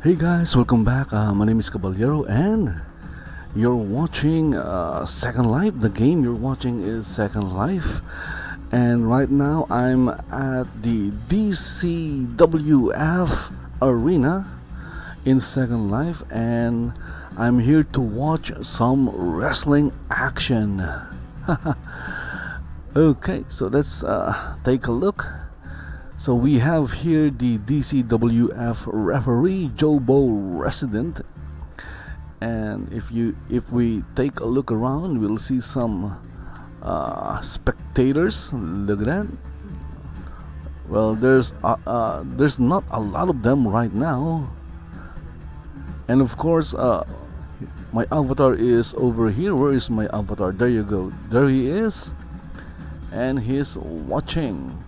Hey guys, welcome back. My name is Kabalyero and you're watching Second Life. The game you're watching is Second Life. And right now I'm at the DCWF arena in Second Life, and I'm here to watch some wrestling action. Okay, so let's take a look. So we have here the DCWF referee, Jobo resident, and if we take a look around, we'll see some spectators. Look at that. Well, there's not a lot of them right now, and of course, my avatar is over here. Where is my avatar? There you go. There he is, and he's watching.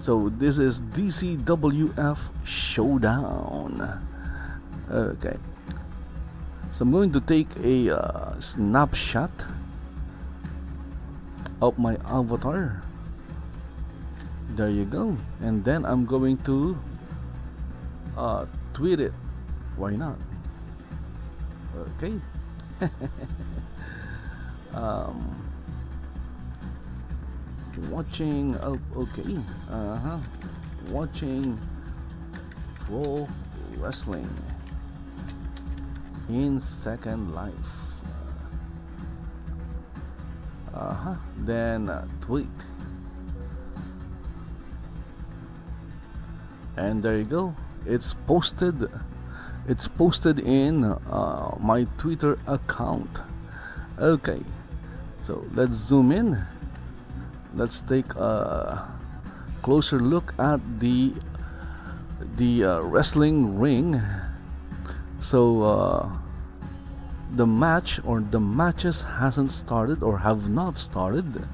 So this is DCWF Showdown. Okay, so I'm going to take a snapshot of my avatar. There you go. And then I'm going to tweet it. Why not? Okay. Watching, oh, okay, watching pro wrestling in Second Life. Then tweet, and there you go. It's posted. It's posted in my Twitter account. Okay, so let's zoom in. Let's take a closer look at the wrestling ring. So the match or the matches hasn't started or have not started.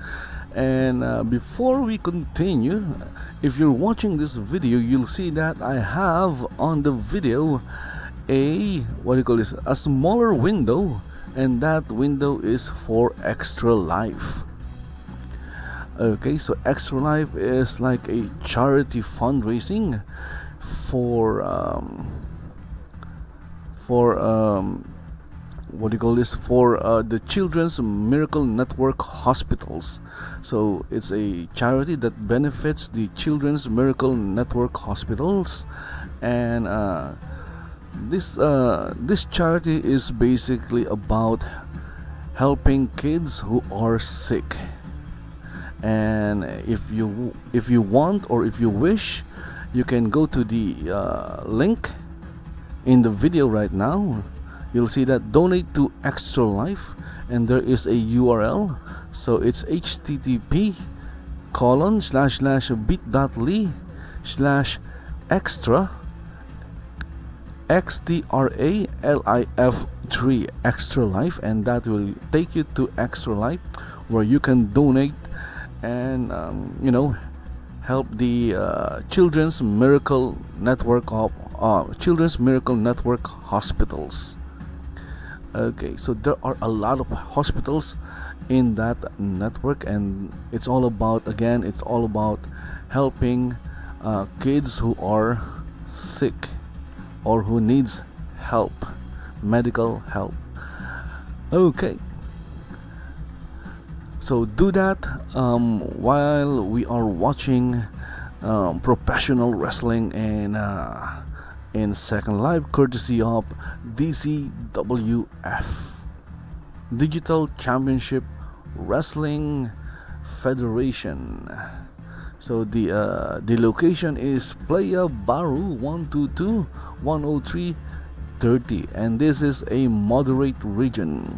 And before we continue, if you're watching this video, you'll see that I have on the video a a smaller window, and that window is for Extra Life. Okay, so Extra Life is like a charity fundraising for the Children's Miracle Network hospitals. So it's a charity that benefits the Children's Miracle Network hospitals, and this charity is basically about helping kids who are sick. And if you want, or if you wish, you can go to the link in the video right now. You'll see that donate to Extra Life, and there is a URL. So it's http://bit.ly/extra XTRALIF3 Extra Life, and that will take you to Extra Life, where you can donate and help the Children's Miracle Network hospitals. Okay, so there are a lot of hospitals in that network, and it's all about helping kids who are sick or who needs help, medical help. Okay, so do that while we are watching professional wrestling in Second Life, courtesy of DCWF, Digital Championship Wrestling Federation. So the location is Playa Baru 122 10330, and this is a moderate region.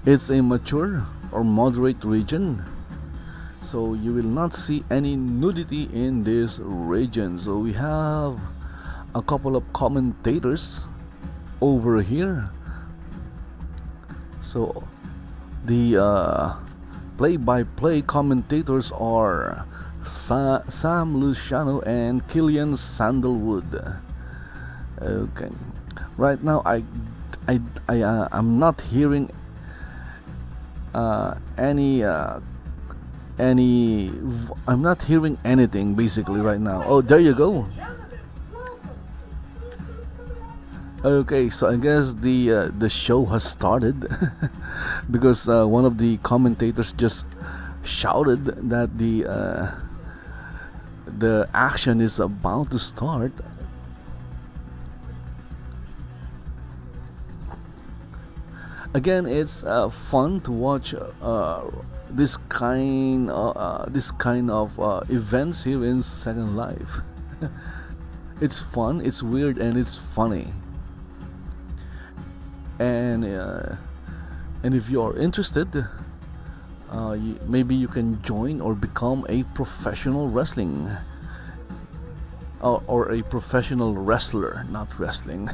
It's a mature or moderate region, so you will not see any nudity in this region. So we have a couple of commentators over here. So the play-by-play commentators are Sam Luciano and Killian Sandalwood. Okay, right now I'm not hearing any any. I'm not hearing anything basically right now. Oh, there you go. Okay, so I guess the show has started because one of the commentators just shouted that the action is about to start. Again, it's fun to watch this kind of events here in Second Life. It's fun, it's weird, and it's funny. And if you are interested, maybe you can join or become a professional wrestling or a professional wrestler, not wrestling.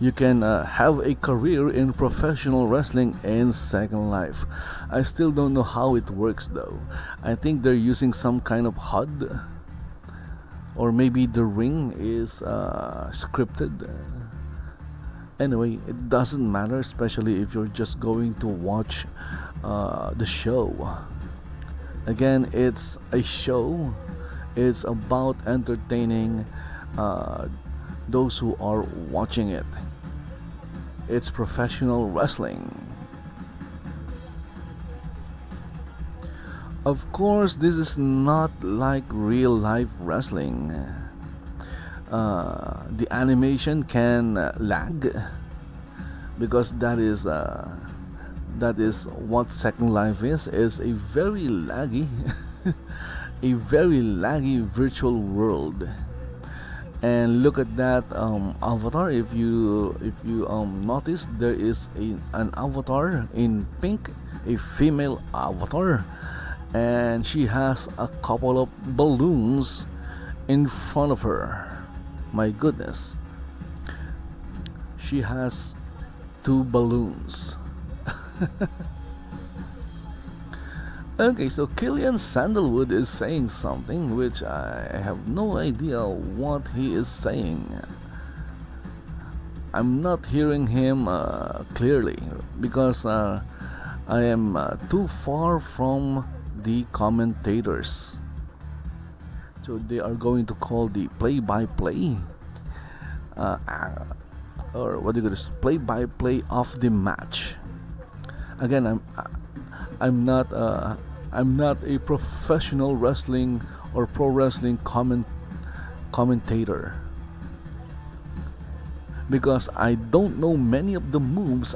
You can have a career in professional wrestling in Second Life. I still don't know how it works though. I think they're using some kind of HUD, or maybe the ring is scripted. Anyway, it doesn't matter, especially if you're just going to watch the show. Again, it's a show. It's about entertaining those who are watching it. It's professional wrestling. Of course, this is not like real life wrestling. The animation can lag because that is what Second Life is a very laggy a very laggy virtual world. And look at that avatar. If you notice, there is an avatar in pink, a female avatar, and she has a couple of balloons in front of her. My goodness, she has 2 balloons. Okay, so Killian Sandalwood is saying something which I have no idea what he is saying. I'm not hearing him clearly because I am too far from the commentators. So they are going to call the play-by-play or what do you call this, play-by-play of the match. Again, I'm not a professional wrestling or pro wrestling commentator because I don't know many of the moves.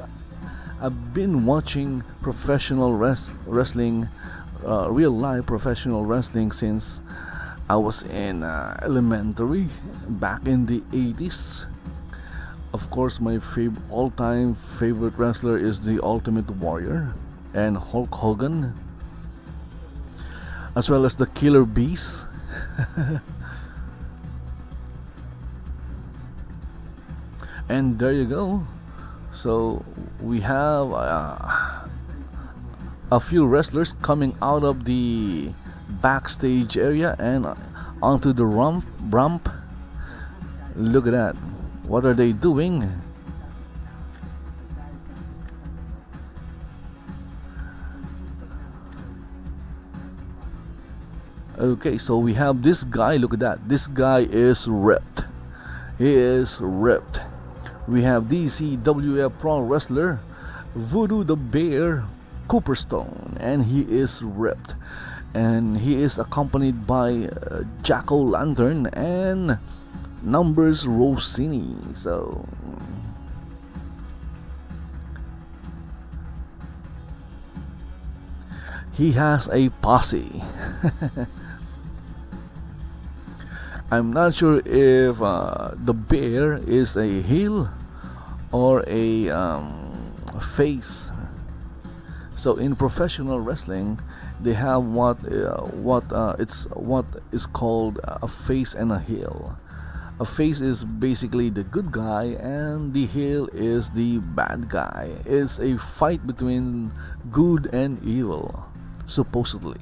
I've been watching professional wrestling, real life professional wrestling since I was in elementary back in the 80s. Of course, my all-time favorite wrestler is the Ultimate Warrior and Hulk Hogan, as well as the Killer Bees. And there you go. So we have a few wrestlers coming out of the backstage area and onto the ramp. Look at that. What are they doing? Okay, so we have this guy. Look at that. This guy is ripped. He is ripped. We have DCWF pro wrestler Voodoo the Bear Cooperstone, and he is ripped. And he is accompanied by Jack-o'-lantern and Numbers Rossini. So he has a posse. I'm not sure if the bear is a heel or a face. So in professional wrestling, they have what is called a face and a heel. A face is basically the good guy, and the heel is the bad guy. It's a fight between good and evil, supposedly.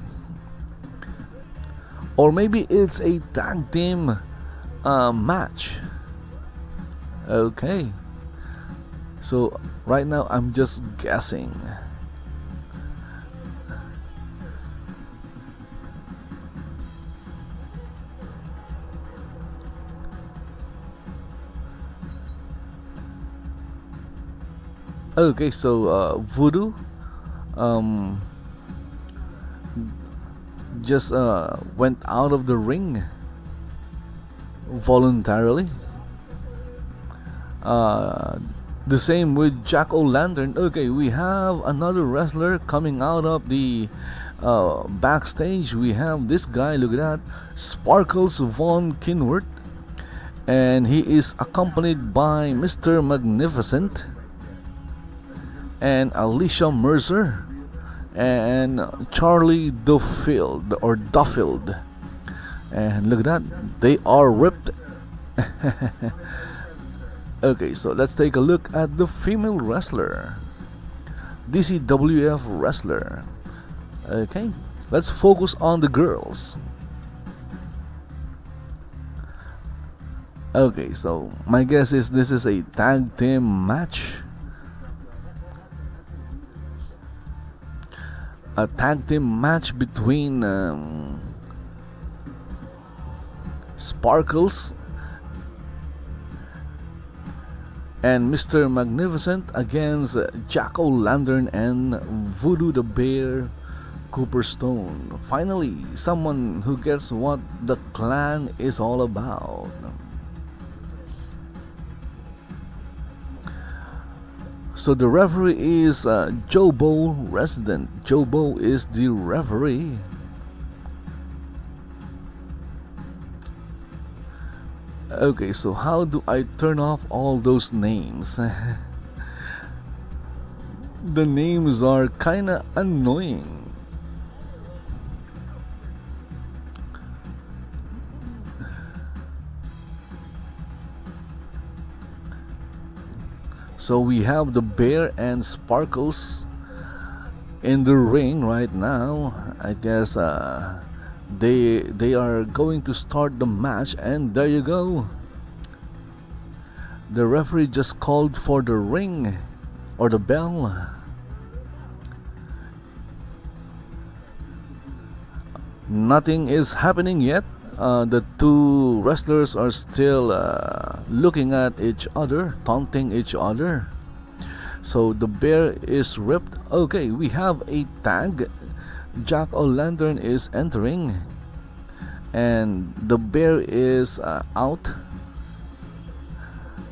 Or maybe it's a tag team match. Okay. So right now I'm just guessing. Okay, so Voodoo um, just went out of the ring voluntarily. The same with Jack-o'-lantern. Okay, we have another wrestler coming out of the backstage. We have this guy, look at that, Sparkles von Kinwert, and he is accompanied by Mr. Magnificent and Alicia Mercer and Charlie Duffield or Duffield. And look at that, they are ripped. Okay, so let's take a look at the female wrestler, DCWF wrestler. Okay, let's focus on the girls. Okay, so my guess is this is a tag team match. A tag team match between Sparkles and Mr. Magnificent against Jack-o'-lantern and Voodoo the Bear Cooperstone. Finally, someone who gets what the clan is all about. So the referee is Jobo resident. Jobo is the referee. Okay, so how do I turn off all those names? The names are kinda annoying. So we have the Bear and Sparkles in the ring right now. I guess they are going to start the match, and there you go. The referee just called for the ring or the bell. Nothing is happening yet. The two wrestlers are still looking at each other, taunting each other. So the Bear is ripped. Okay, we have a tag. Jack-o'-lantern is entering, and the Bear is out.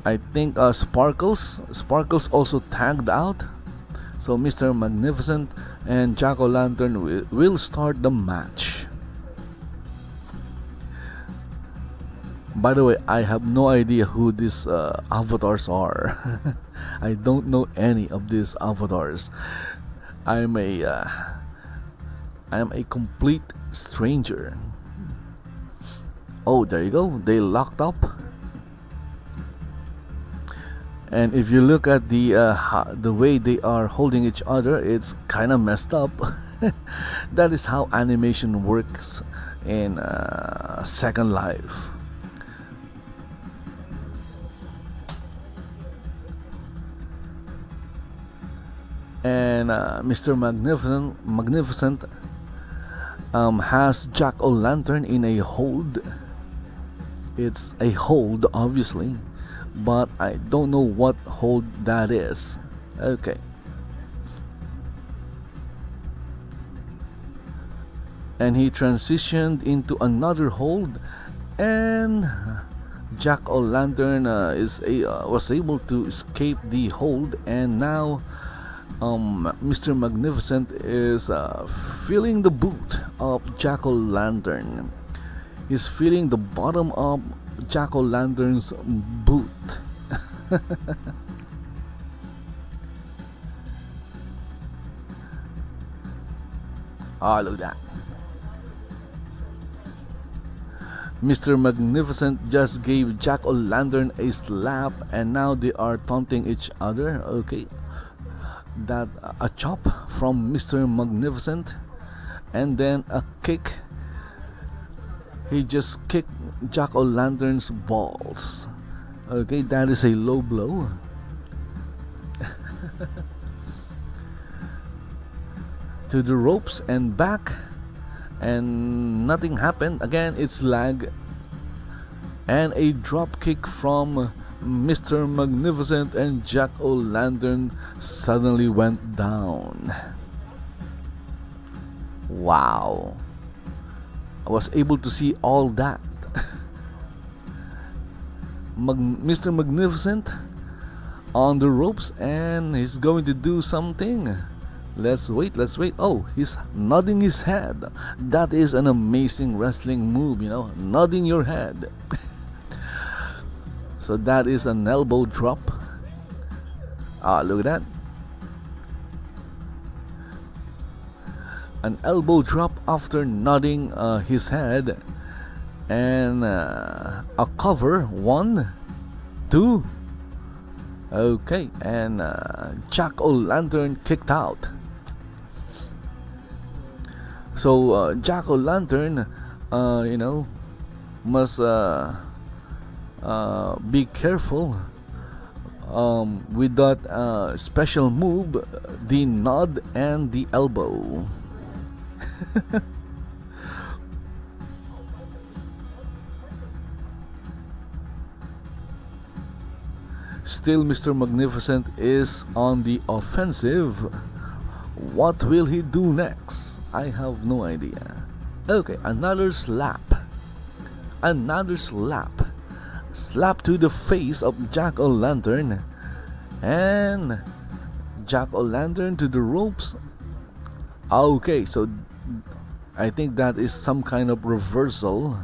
I think Sparkles also tagged out. So Mr. Magnificent and Jack-o'-lantern will start the match. By the way, I have no idea who these avatars are. I don't know any of these avatars. I am a complete stranger. Oh, there you go. They locked up. And if you look at the way they are holding each other, it's kind of messed up. That is how animation works in Second Life. And Mr. Magnificent has Jack-o'-lantern in a hold. It's a hold, obviously, but I don't know what hold that is. Okay. And he transitioned into another hold, and Jack-o'-lantern was able to escape the hold, and now Mr. Magnificent is feeling the boot of Jack-o'-lantern. He's feeling the bottom of Jack-o'-lantern's boot. Ah, look at that. Mr. Magnificent just gave Jack-o'-lantern a slap, and now they are taunting each other. Okay. That a chop from Mr. Magnificent, and then a kick. He just kicked Jack-o'-lantern's balls. Okay, that is a low blow. to the ropes and back, and nothing happened. Again, it's lag, and a drop kick from Mr. Magnificent, and Jack O'Lantern suddenly went down. Wow, I was able to see all that. Mr. Magnificent on the ropes, and he's going to do something. Let's wait. Oh, he's nodding his head. That is an amazing wrestling move, you know, nodding your head. So that is an elbow drop. Ah, look at that. An elbow drop after nodding his head. And a cover. 1, 2. Okay, and Jack O'Lantern kicked out. So Jack O'Lantern, you know, must be careful with that special move, the nod and the elbow. Still, Mr. Magnificent is on the offensive. What will he do next? I have no idea. Okay, another slap. Another slap. Slap to the face of Jack O'Lantern. And Jack O'Lantern to the ropes. Okay, so I think that is some kind of reversal.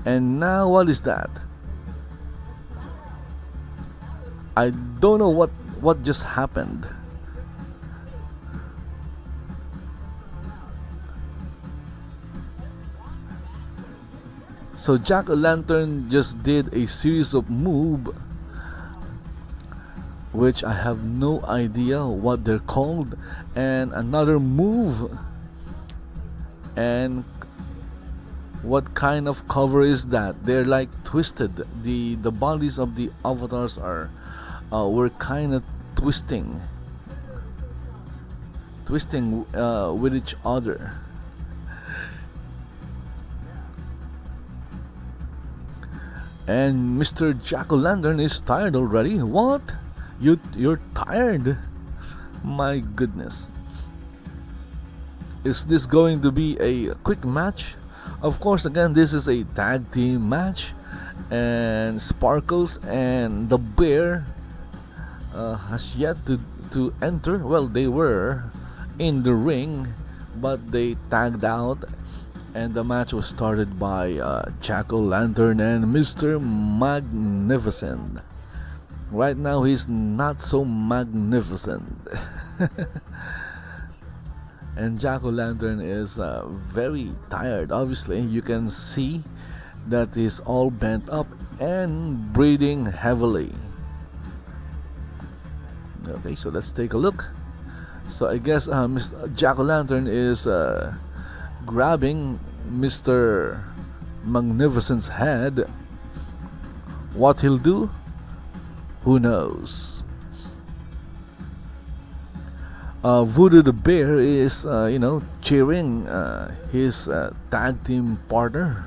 And now what is that? I don't know what just happened. So Jack O'Lantern just did a series of moves which I have no idea what they're called, and another move. And what kind of cover is that? They're like twisted. The bodies of the avatars were kind of twisting with each other. And Mr. Jack O'Lantern is tired already. What? You're tired? My goodness. Is this going to be a quick match? Of course, again, this is a tag team match, and Sparkles and the Bear has yet to enter. Well, they were in the ring, but they tagged out, and the match was started by Jack O'Lantern and Mr. Magnificent. Right now, he's not so magnificent. And Jack O'Lantern is very tired. Obviously, you can see that he's all bent up and breathing heavily. Okay, so let's take a look. So I guess Mr. Jack O'Lantern is grabbing Mr. Magnificent's head. What he'll do, who knows? Voodoo the Bear is, cheering his tag team partner.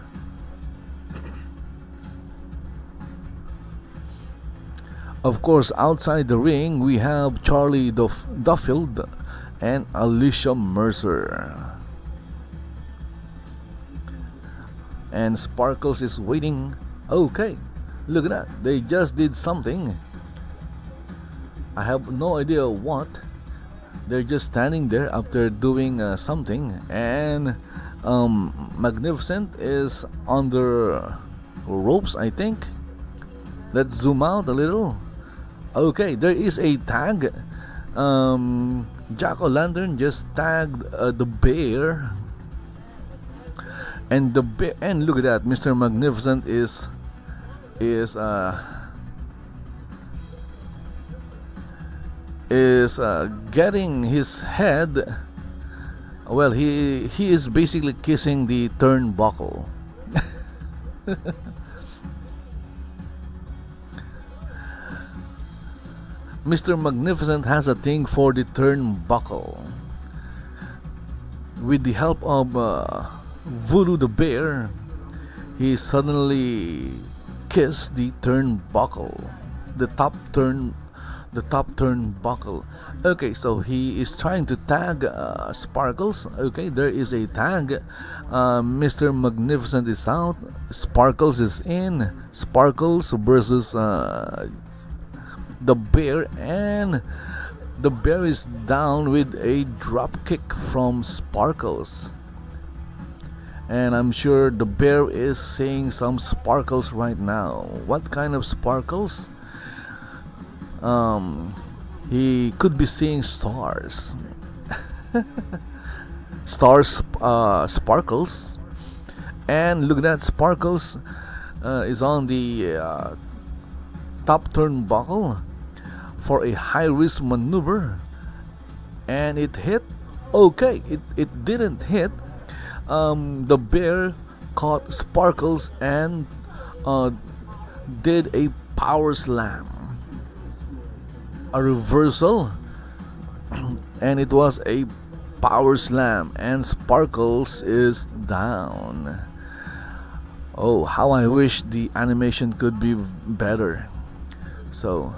Of course, outside the ring, we have Charlie Duffield and Alicia Mercer. And Sparkles is waiting. Okay, look at that. They just did something. I have no idea what. They're just standing there after doing something, and Magnificent is on the ropes, I think. Let's zoom out a little. Okay, there is a tag. Jack O'Lantern just tagged the Bear, and look at that. Mr. Magnificent is getting his head. Well, he is basically kissing the turnbuckle. Mr. Magnificent has a thing for the turnbuckle. With the help of Voodoo the bear, he suddenly kissed the turnbuckle, the top turnbuckle. Okay, so he is trying to tag Sparkles. Okay, there is a tag. Mr. Magnificent is out. Sparkles is in. Sparkles versus the bear, and the bear is down with a drop kick from Sparkles. And I'm sure the bear is seeing some sparkles right now. What kind of sparkles? He could be seeing stars. Stars, sparkles. And look at that, Sparkles is on the top turnbuckle for a high-risk maneuver, and it hit. Okay, it didn't hit. The bear caught Sparkles and did a power slam, a reversal, and it was a power slam, and Sparkles is down. Oh, how I wish the animation could be better. So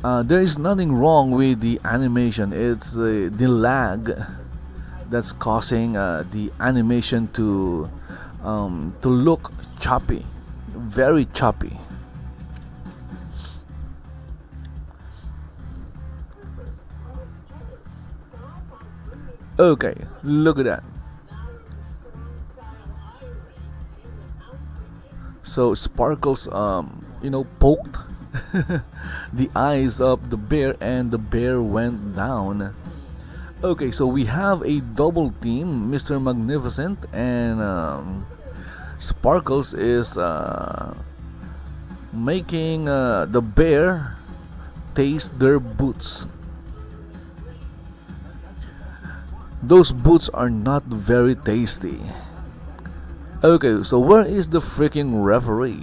there is nothing wrong with the animation. It's the lag that's causing the animation to look choppy, very choppy. Okay, look at that. So Sparkles, poked the eyes of the bear, and the bear went down. Okay, so we have a double team. Mr. Magnificent and Sparkles is making the bear taste their boots. Those boots are not very tasty. Okay, so where is the freaking referee?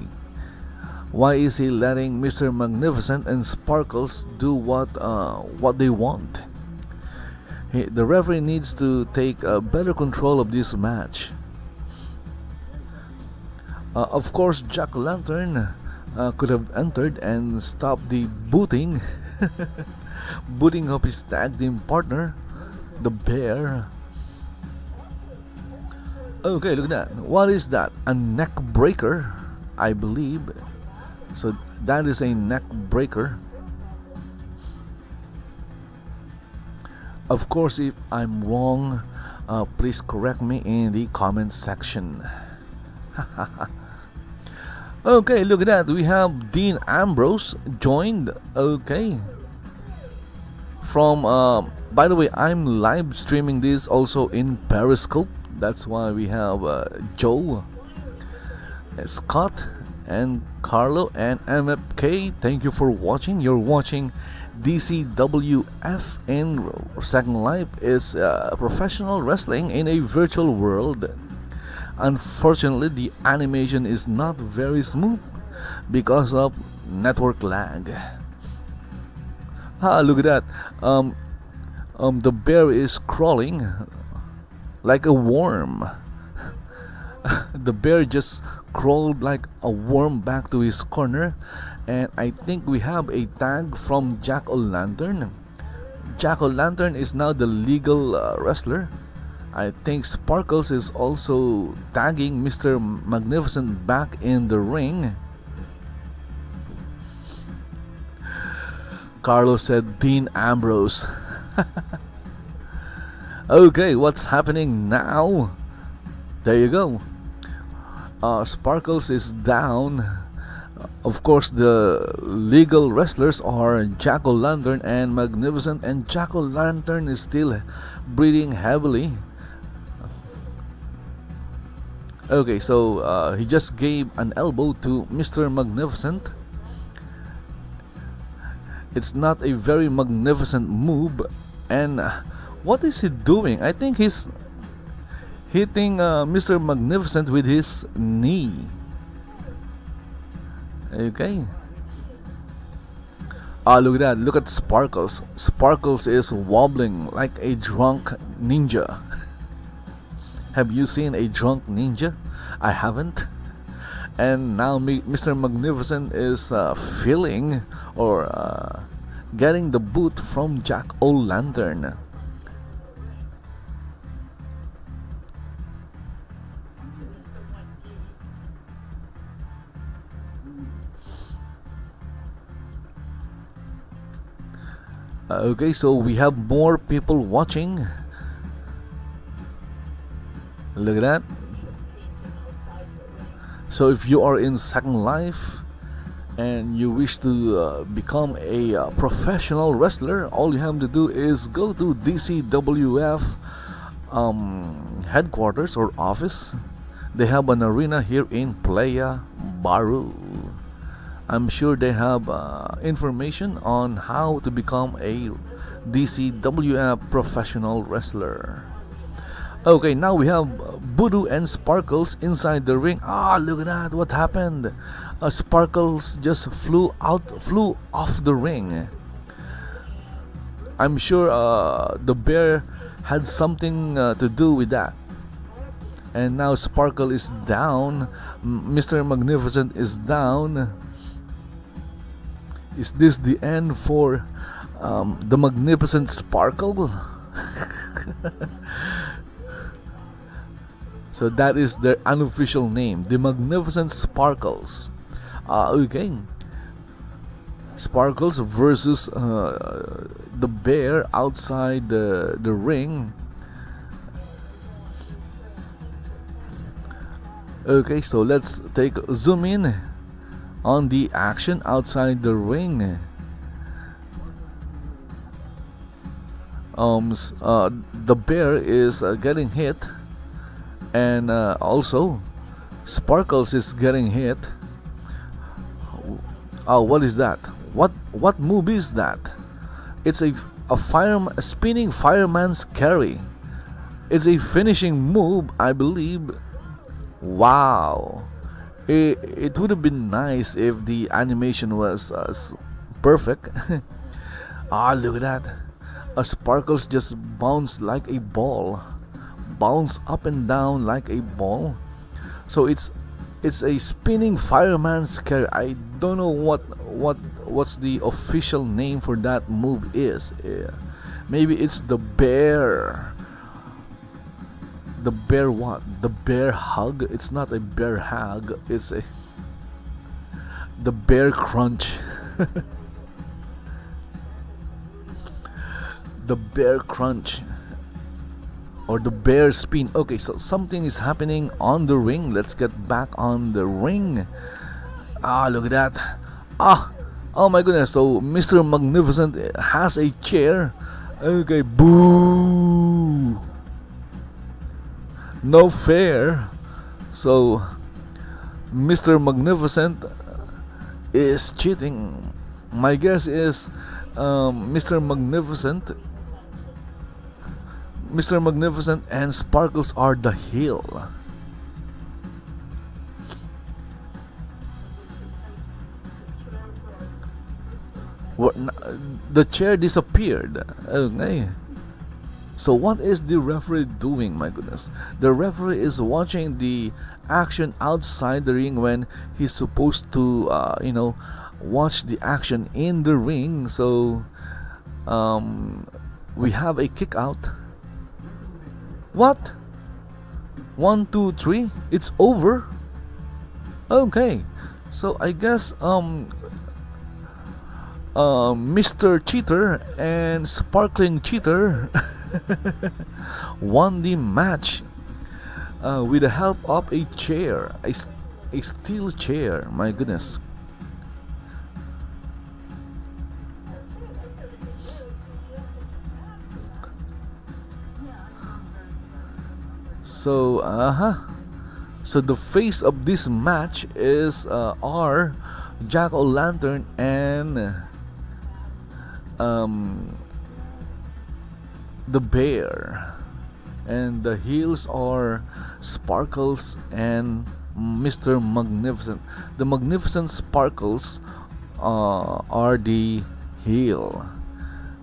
Why is he letting Mr. Magnificent and Sparkles do what they want? The referee needs to take better control of this match. Of course, Jack-o'-lantern could have entered and stopped the booting, booting of his tag team partner, the bear. Okay, look at that. What is that? A neck breaker, I believe. So that is a neck breaker. Of course, if I'm wrong, please correct me in the comment section. Okay, look at that. We have Dean Ambrose joined. Okay. From, by the way, I'm live streaming this also in Periscope. That's why we have Joe, Scott, and Carlo, and MFK. Thank you for watching. You're watching DCWF in Second Life. Is professional wrestling in a virtual world. Unfortunately, the animation is not very smooth because of network lag. Look at that. The bear is crawling like a worm. The bear just crawled like a worm back to his corner, and I think we have a tag from Jack-o'-lantern. Jack-o'-lantern is now the legal wrestler. I think Sparkles is also tagging Mr. Magnificent back in the ring. Carlos said Dean Ambrose. Okay, what's happening now? There you go. Sparkles is down. Of course, the legal wrestlers are Jack-o'-lantern and Magnificent, and Jack-o'-lantern is still breathing heavily. Okay, so he just gave an elbow to Mr. Magnificent. It's not a very magnificent move. And what is he doing? I think he's hitting Mr. Magnificent with his knee. Okay. Look at that. Look at Sparkles. Sparkles is wobbling like a drunk ninja. Have you seen a drunk ninja? I haven't. And now Mr. Magnificent is feeling or getting the boot from Jack O'Lantern. Okay, so we have more people watching. Look at that. So if you are in Second Life and you wish to become a professional wrestler, all you have to do is go to DCWF headquarters or office. They have an arena here in Playa Baru. I'm sure they have information on how to become a DCWF professional wrestler. Okay, now we have Voodoo and Sparkles inside the ring. Look at that! What happened? Sparkles just flew off the ring. I'm sure the bear had something to do with that. And now Sparkle is down. Mr. Magnificent is down. Is this the end for the Magnificent Sparkle? So that is their unofficial name, the Magnificent Sparkles. Okay, Sparkles versus the bear outside the ring. Okay, so let's take a zoom in on the action outside the ring. The bear is getting hit, and also Sparkles is getting hit. What is that? What move is that? It's a spinning fireman's carry. It's a finishing move, I believe. Wow. It would have been nice if the animation was perfect. Look at that. Sparkles just bounced like a ball. Bounce up and down like a ball. So it's a spinning fireman's carry. I don't know what's the official name for that move is. Maybe it's the bear. The bear what? The bear hug? It's not a bear hug. It's the bear crunch. The bear crunch. Or the bear spin. Okay, so something is happening on the ring. Let's get back on the ring. Look at that. Oh my goodness. So Mr. Magnificent has a chair. Okay, boo. No fair. So Mr. Magnificent is cheating. My guess is Mr. Magnificent and Sparkles are the heel. The chair disappeared. Okay. So what is the referee doing? My goodness. The referee is watching the action outside the ring when he's supposed to watch the action in the ring. So we have a kick out. What? 1, 2, 3. It's over. Okay. So I guess Mr. Cheater and Sparkling Cheater won the match with the help of a chair, a steel chair. My goodness. So so the face of this match is are Jack O'Lantern and the bear. and the heels are Sparkles and Mr. Magnificent. The Magnificent Sparkles are the heel.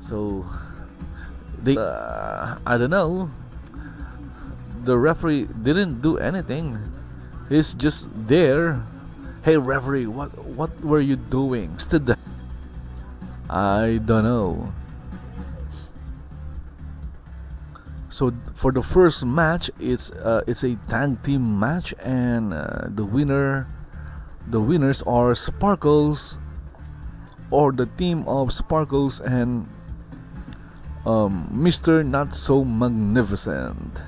So they I don't know, the referee didn't do anything. He's just there. Hey referee, what were you doing? Stood I don't know. So for the first match, it's a tag team match, and the winners are Sparkles, or the team of Sparkles and Mr. Not So Magnificent.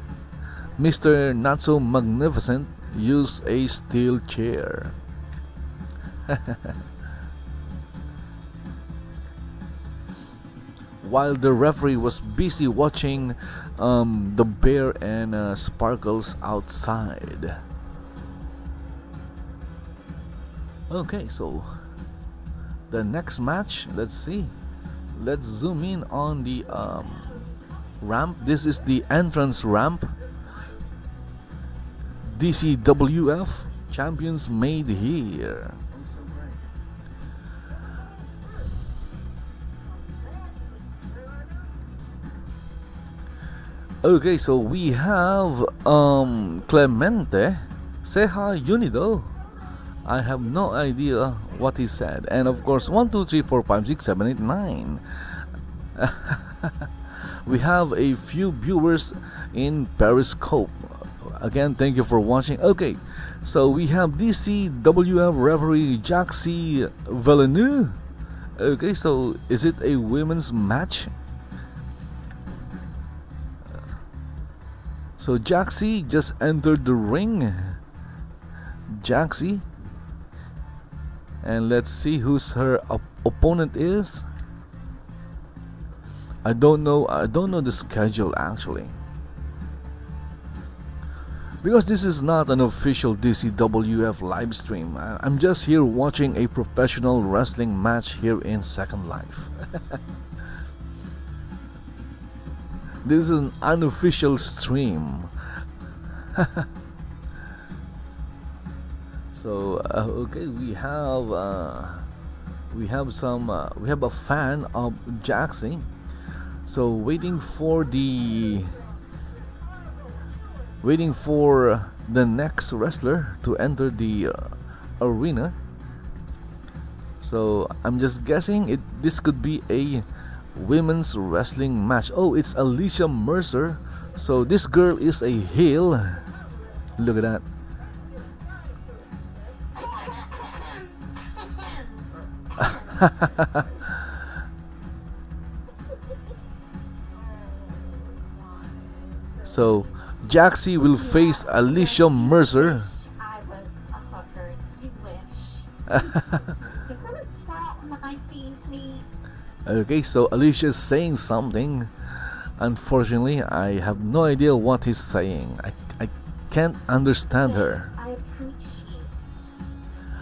Mr. Not So Magnificent used a steel chair. While the referee was busy watching the bear and Sparkles outside. Okay, so the next match, let's see. Let's zoom in on the ramp. This is the entrance ramp. DCWF champions made here. Okay, so we have Clemente. Say hi, Unido. I have no idea what he said. And of course, 1, 2, 3, 4, 5, 6, 7, 8, 9. We have a few viewers in Periscope. Again, thank you for watching. Okay, so we have DCWF referee Jaxi Velineaux. Okay, so is it a women's match? So Jaxi just entered the ring. Jaxi. And let's see who's her opponent is. I don't know the schedule actually. Because this is not an official DCWF live stream. I'm just here watching a professional wrestling match here in Second Life. This is an unofficial stream. So okay, we have a fan of Jaxi. So waiting for the next wrestler to enter the arena. So I'm just guessing this could be a women's wrestling match. Oh, it's Alicia Mercer. So this girl is a heel. Look at that. So Jaxi will face Alicia Mercer. I was a hooker. You wish. Can someone stop my feet, please? Okay, so Alicia is saying something. Unfortunately, I have no idea what he's saying. I can't understand her. I appreciate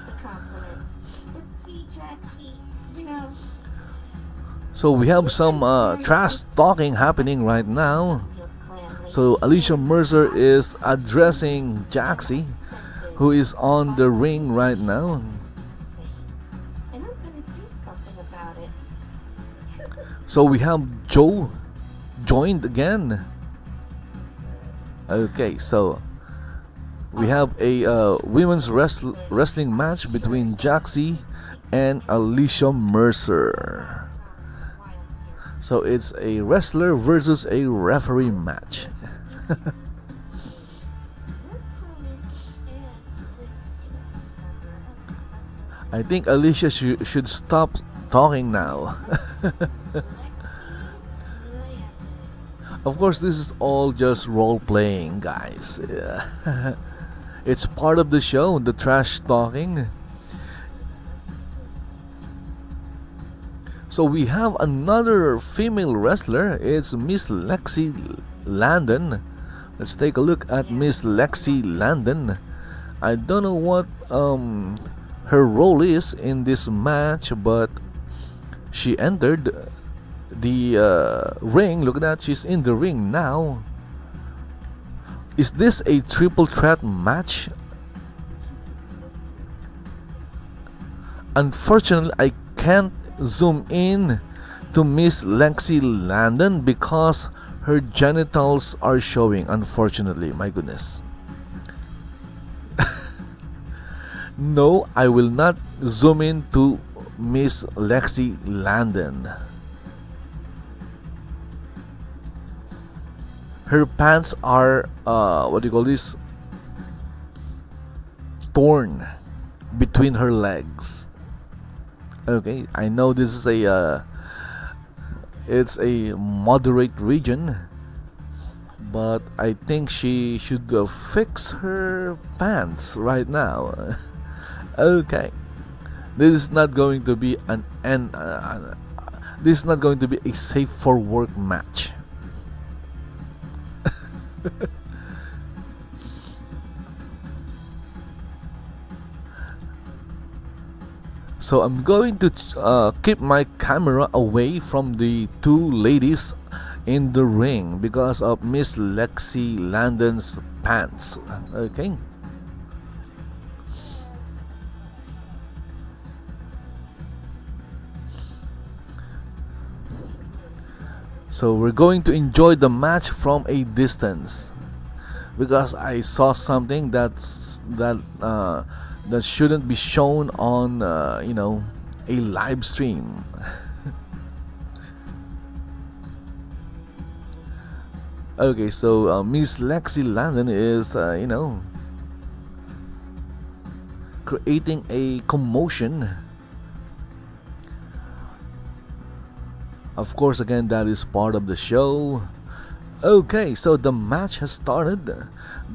the compliments. But see, Jaxi, you know. So we have some trash talking happening right now. So Alicia Mercer is addressing Jaxi, who is on the ring right now. And I'm gonna do something about it. So we have Joe joined again. Okay, so we have a women's wrestling match between Jaxi and Alicia Mercer. So it's a wrestler versus a referee match. I think Alicia should stop talking now. Of course, this is all just role playing, guys. It's part of the show, the trash talking. So we have another female wrestler. It's Miss Lexi Landon. Let's take a look at Miss Lexi Landon. I don't know what her role is in this match, but she entered the ring. Look at that, she's in the ring now. Is this a triple threat match? Unfortunately, I can't zoom in to Miss Lexi Landon because her genitals are showing, unfortunately. My goodness. No, I will not zoom in to Miss Lexi Landon. Her pants are what do you call this, torn between her legs. Okay, I know this is a it's a moderate region, but I think she should fix her pants right now. Okay, this is not going to be this is not going to be a safe for work match. So I'm going to keep my camera away from the two ladies in the ring because of Miss Lexi Landon's pants. Okay. So we're going to enjoy the match from a distance because I saw something that shouldn't be shown on you know, a live stream. Okay, so Miss Lexi Landon is you know, creating a commotion. Of course, again, that is part of the show. Okay, so the match has started.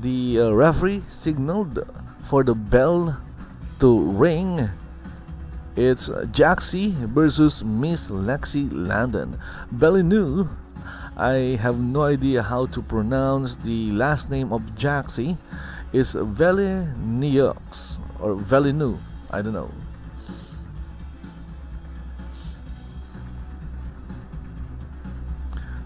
The referee signaled for the bell to ring. It's Jaxi versus Miss Lexi Landon. Velineaux. I have no idea how to pronounce the last name of Jaxi. It's Velineaux or Velineaux. I don't know.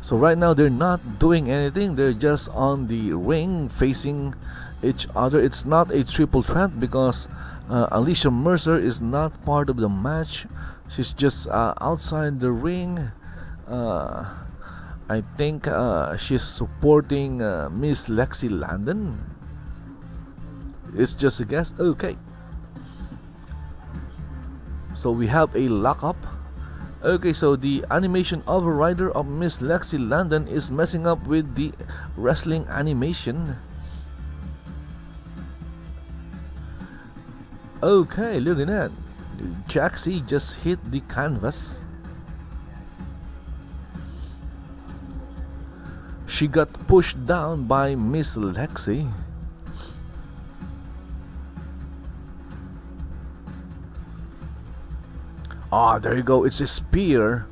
So right now they're not doing anything. They're just on the ring facing each other. It's not a triple threat because Alicia Mercer is not part of the match. She's just outside the ring. I think she's supporting Miss Lexi Landon. It's just a guess. Okay. So we have a lockup. Okay, so the animation overrider of Miss Lexi Landon is messing up with the wrestling animation. Okay, look at that. Jaxi just hit the canvas. She got pushed down by Miss Lexi. Ah, there you go. It's a spear.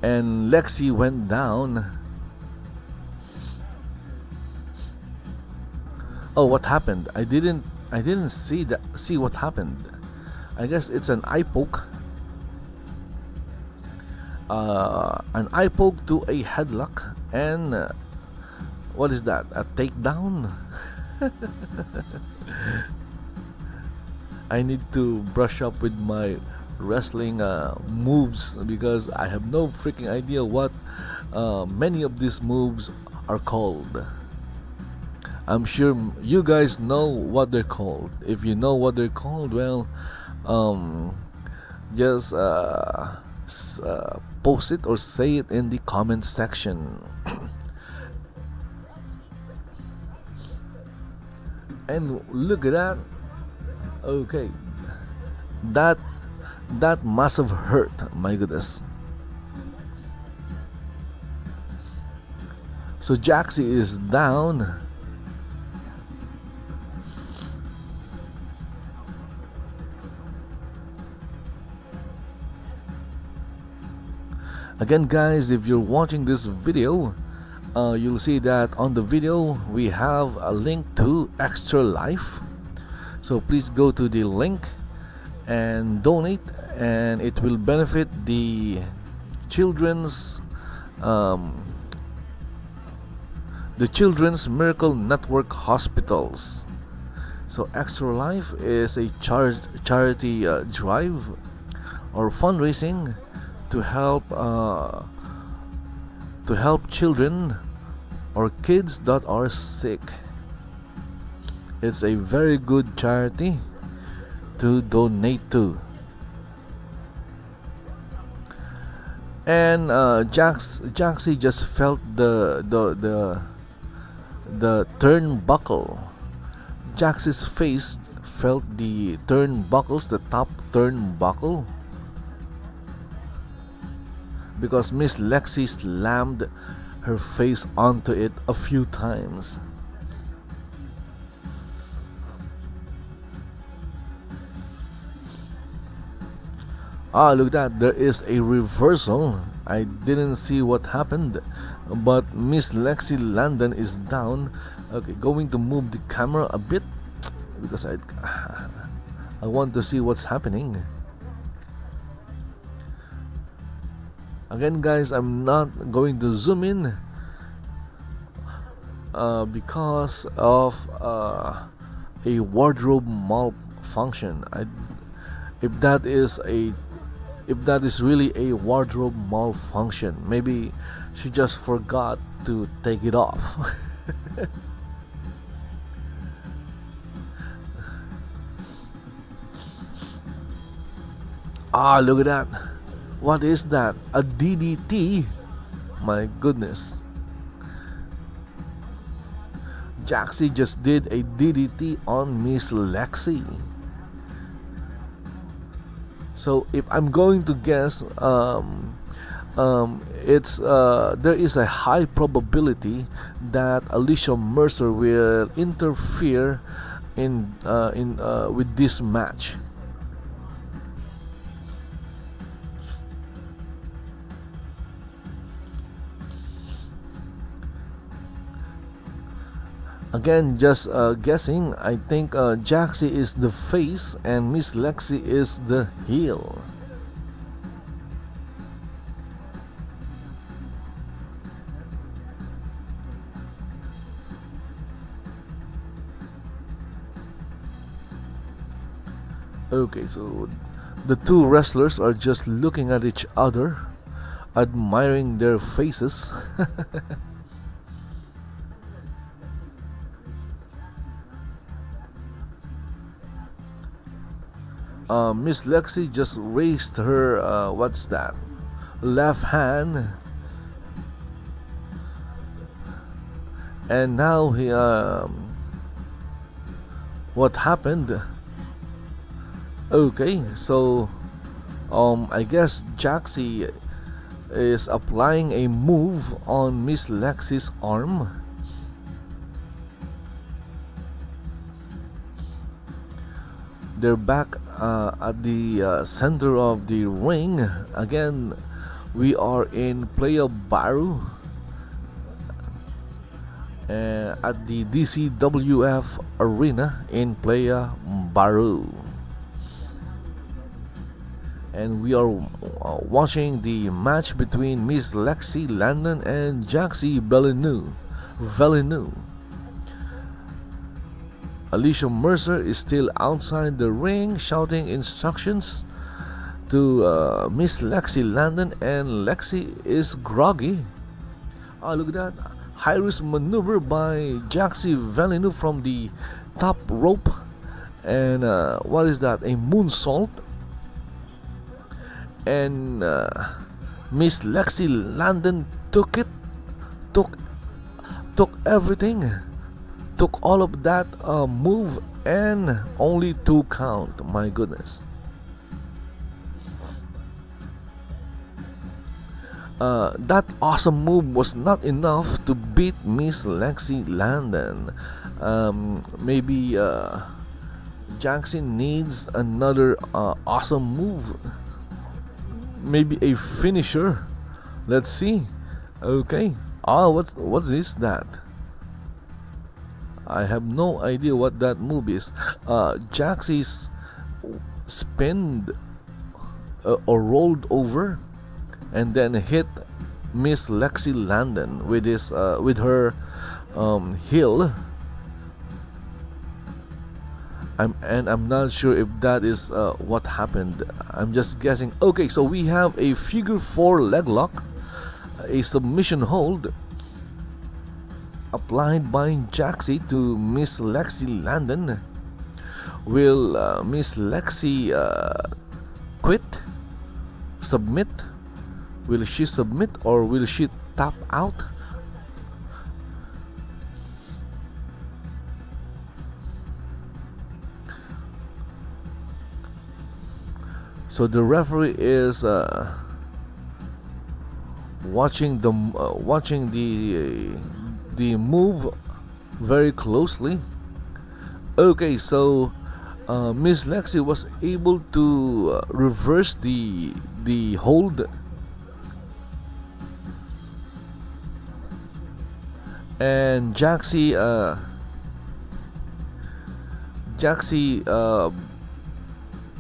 And Lexi went down. Oh, what happened? I didn't see what happened. I guess it's an eye poke. An eye poke to a headlock, and what is that? A takedown? I need to brush up with my wrestling moves because I have no freaking idea what many of these moves are called. I'm sure you guys know what they're called. If you know what they're called, well, just post it or say it in the comment section. And look at that. Okay, that must have hurt. My goodness. So Jaxi is down. Again, guys, if you're watching this video, you'll see that on the video we have a link to Extra Life. So please go to the link and donate, and it will benefit the children's um, the Children's Miracle Network Hospitals. So Extra Life is a charity drive or fundraising to help children or kids that are sick. It's a very good charity to donate to. And Jaxi just felt the turnbuckle. Jaxi's face felt the turnbuckles, the top turnbuckle, because Miss Lexi slammed her face onto it a few times. Ah, look at that, there is a reversal. I didn't see what happened, but Miss Lexi Landon is down. Okay, going to move the camera a bit because I want to see what's happening. Again, guys, I'm not going to zoom in because of a wardrobe malfunction. If that is really a wardrobe malfunction, maybe she just forgot to take it off. Ah, look at that. What is that? A DDT? My goodness. Jaxi just did a DDT on Miss Lexi. So if I'm going to guess, it's there is a high probability that Alicia Mercer will interfere in with this match. Again, just guessing. I think Jaxi is the face and Miss Lexi is the heel. Okay, so the two wrestlers are just looking at each other, admiring their faces. Miss Lexi just raised her what's that? Left hand, and now what happened? Okay, so I guess Jaxi is applying a move on Miss Lexi's arm. They're back at the center of the ring. Again, we are in Playa Baru at the DCWF arena in Playa Baru, and we are watching the match between Miss Lexi Landon and Jaxi Velineaux. Alicia Mercer is still outside the ring shouting instructions to Miss Lexi Landon, and Lexi is groggy. Ah, look at that. High-risk maneuver by Jaxi Velineaux from the top rope. And what is that? A moonsault. And Miss Lexi Landon took everything. Took all of that move and only 2 count. My goodness. That awesome move was not enough to beat Miss Lexi Landon. Maybe Jaxi needs another awesome move. Maybe a finisher. Let's see. Okay. What is that? I have no idea what that move is. Jaxi's spinned or rolled over and then hit Miss Lexi Landon with his with her heel. I'm not sure if that is what happened. I'm just guessing. Okay, so we have a figure 4 leg lock, a submission hold applied by Jaxi to Miss Lexi Landon. Will Miss Lexi quit? Submit? Will she submit or will she tap out? So the referee is watching the move very closely. Okay, so Miss Lexi was able to reverse the hold, and Jaxi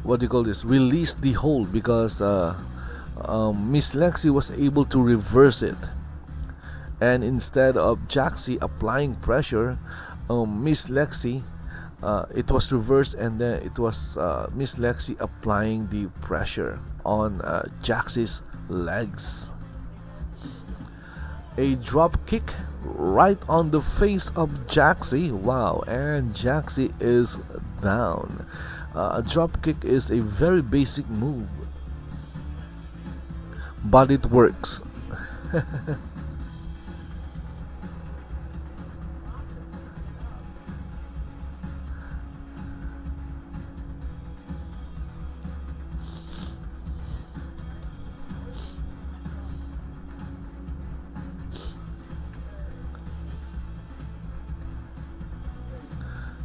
what do you call this, released the hold because Miss Lexi was able to reverse it, and instead of Jaxi applying pressure, Miss Lexi it was reversed, and then it was Miss Lexi applying the pressure on Jaxi's legs. A drop kick right on the face of Jaxi. Wow, and Jaxi is down. A drop kick is a very basic move, but it works.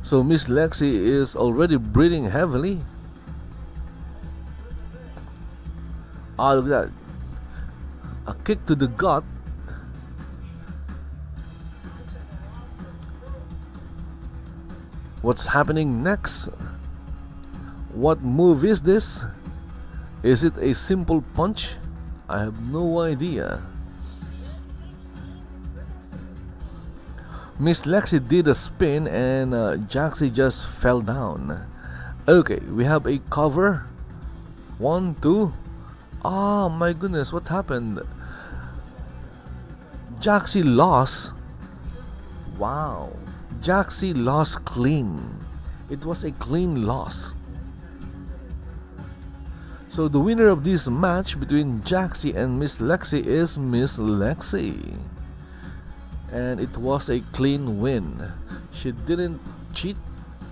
So Miss Lexi is already breathing heavily. Oh, look at that. A kick to the gut. What's happening next? What move is this? Is it a simple punch? I have no idea. Miss Lexi did a spin and Jaxi just fell down. Okay, we have a cover. 1, 2. Oh my goodness, what happened? Jaxi lost. Wow. Jaxi lost clean. It was a clean loss. So the winner of this match between Jaxi and Miss Lexi is Miss Lexi. And it was a clean win. She didn't cheat.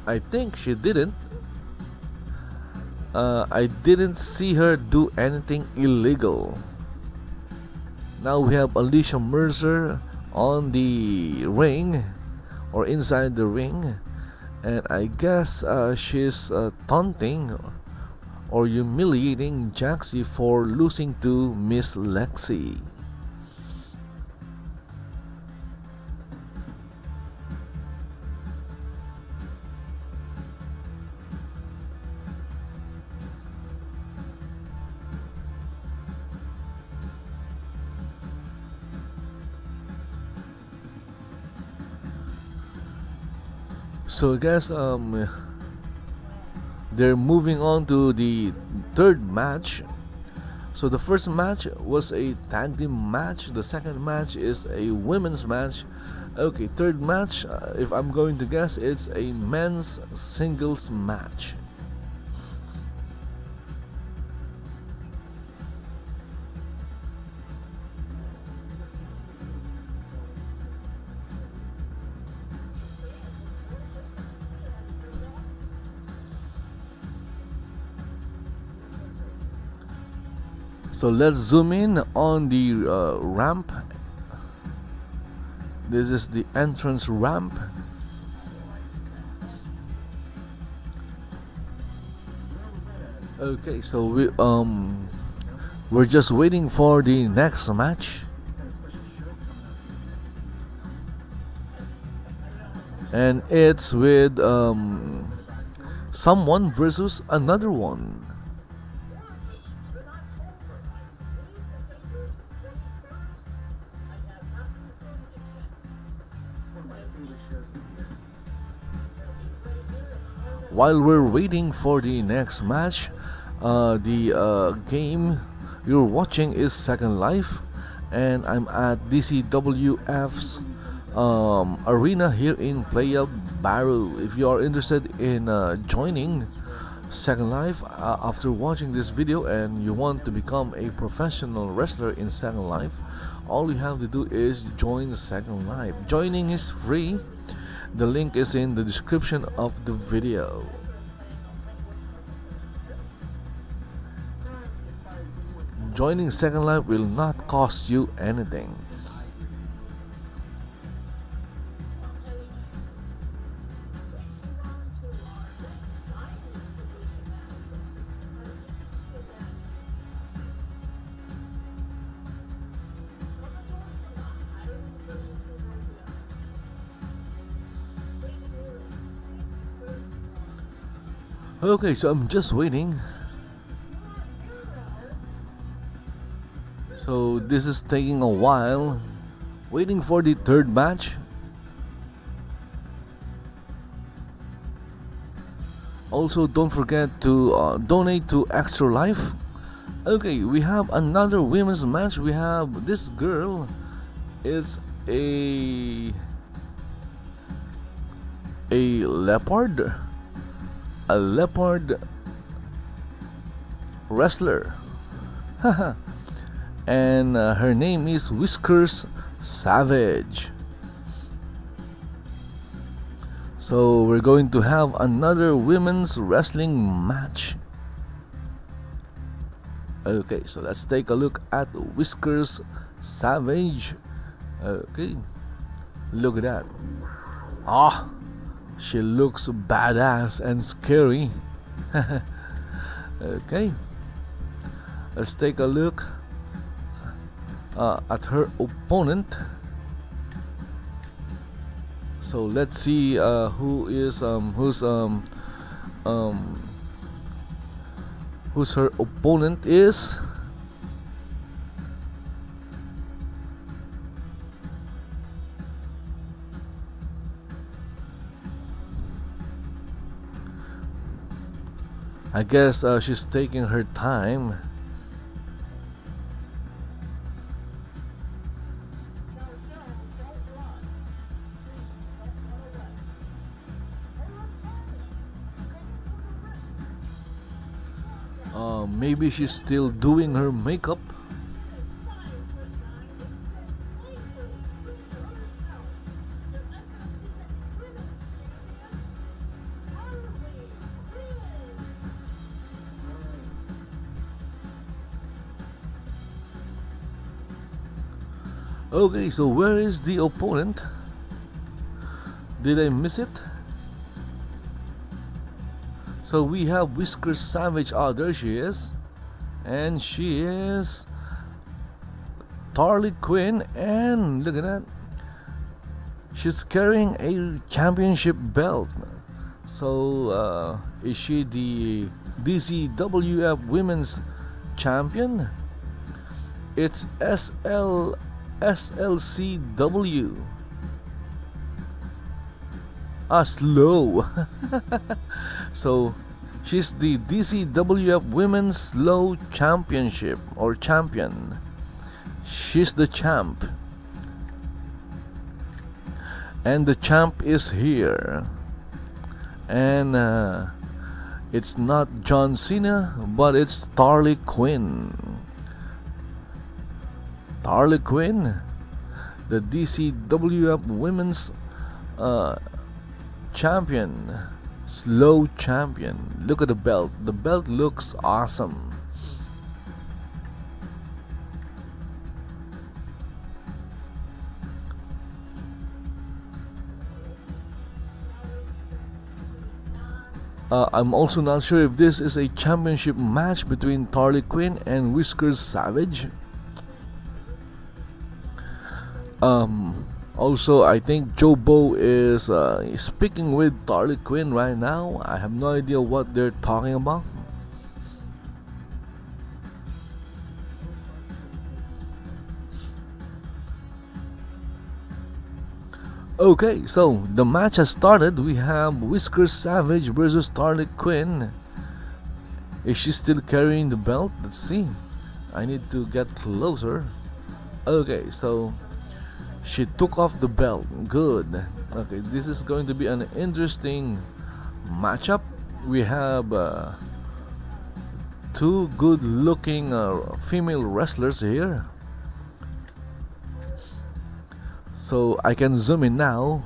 I think she didn't. I didn't see her do anything illegal. Now we have Alicia Mercer on the ring, or inside the ring, and I guess she's taunting or humiliating Jaxi for losing to Miss Lexi. So I guess they're moving on to the third match. So the first match was a tag team match. The second match is a women's match. Okay, third match, if I'm going to guess, it's a men's singles match. So let's zoom in on the ramp. This is the entrance ramp. Okay, so we're just waiting for the next match. And it's with someone versus another one. while we're waiting for the next match, the game you're watching is Second Life, and I'm at DCWF's arena here in Playa Baru. If you are interested in joining Second Life after watching this video and you want to become a professional wrestler in Second Life, all you have to do is join Second Life. Joining is free. The link is in the description of the video. Joining Second Life will not cost you anything. Okay, so I'm just waiting. So this is taking a while. Waiting for the third match. Also, don't forget to donate to Extra Life. Okay, we have another women's match. We have this girl. It's a leopard. A leopard wrestler. And her name is Whiskers Savage. So we're going to have another women's wrestling match. Okay, so let's take a look at Whiskers Savage. Okay, look at that. She looks badass and scary. Okay, let's take a look at her opponent. So let's see who's her opponent is. I guess she's taking her time. Maybe she's still doing her makeup. Okay, so where is the opponent? Did I miss it? So we have Whiskers Savage. There she is. And she is Tarley Quinne. And look at that. She's carrying a championship belt. So is she the DCWF Women's Champion? It's SLCW. Slow. So she's the DCWF Women's Slow Championship or champion. She's the champ. And the champ is here. And it's not John Cena, but it's Tarley Quinne. Tarley Quinne, the DCWF Women's champion, slow champion. Look at the belt. The belt looks awesome. I'm also not sure if this is a championship match between Tarley Quinne and Whiskers Savage. Also, I think Joe Bo is speaking with Tarley Quinne right now. I have no idea what they're talking about. Okay, so the match has started. We have Whiskers Savage versus Tarley Quinne. Is she still carrying the belt? Let's see. I need to get closer. Okay, so she took off the belt. Good. Okay, this is going to be an interesting matchup. We have two good looking female wrestlers here. So I can zoom in now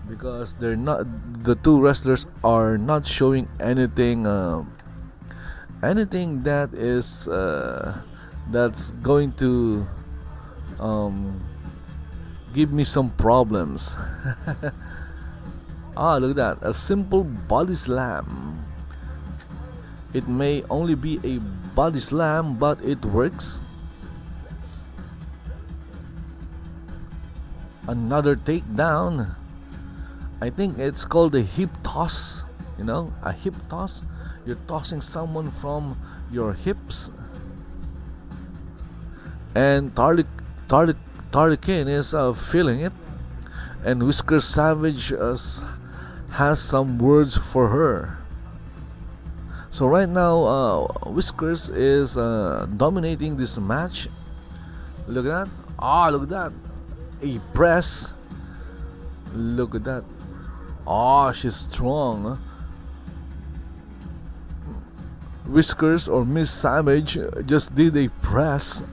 because they're not, the two wrestlers are not showing anything anything that is that's going to give me some problems. Look at that, a simple body slam. It may only be a body slam, but it works. Another takedown. I think it's called a hip toss. You know, a hip toss. You're tossing someone from your hips. And Tarley Quinne is feeling it. And Whiskers Savage has some words for her. So right now, Whiskers is dominating this match. Look at that. Look at that. A press. Look at that. She's strong. Whiskers or Miss Savage just did a press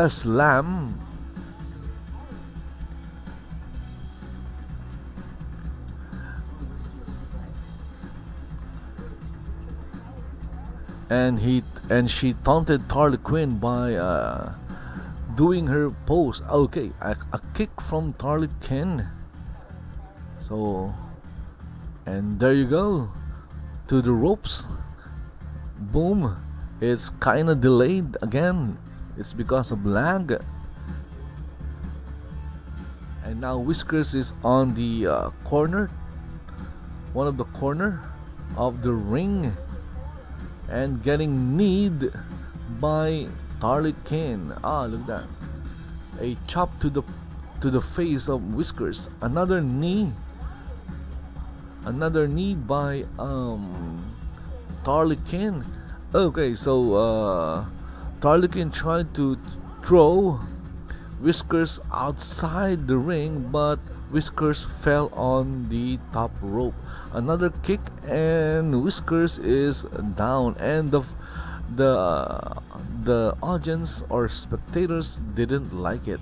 slam. And she taunted Tarley Quinne by doing her pose. Okay, a kick from Tarley Quinne. So, and there you go, to the ropes. Boom. It's kinda delayed again. It's because of lag. And now Whiskers is on the corner, one of the corner of the ring, and getting kneed by Tarley Quinne. Look at that. A chop to the face of Whiskers. Another knee by Tarley Quinne. Okay, so Tarley Quinne tried to throw Whiskers outside the ring, but Whiskers fell on the top rope. Another kick, and Whiskers is down, and the audience or spectators didn't like it.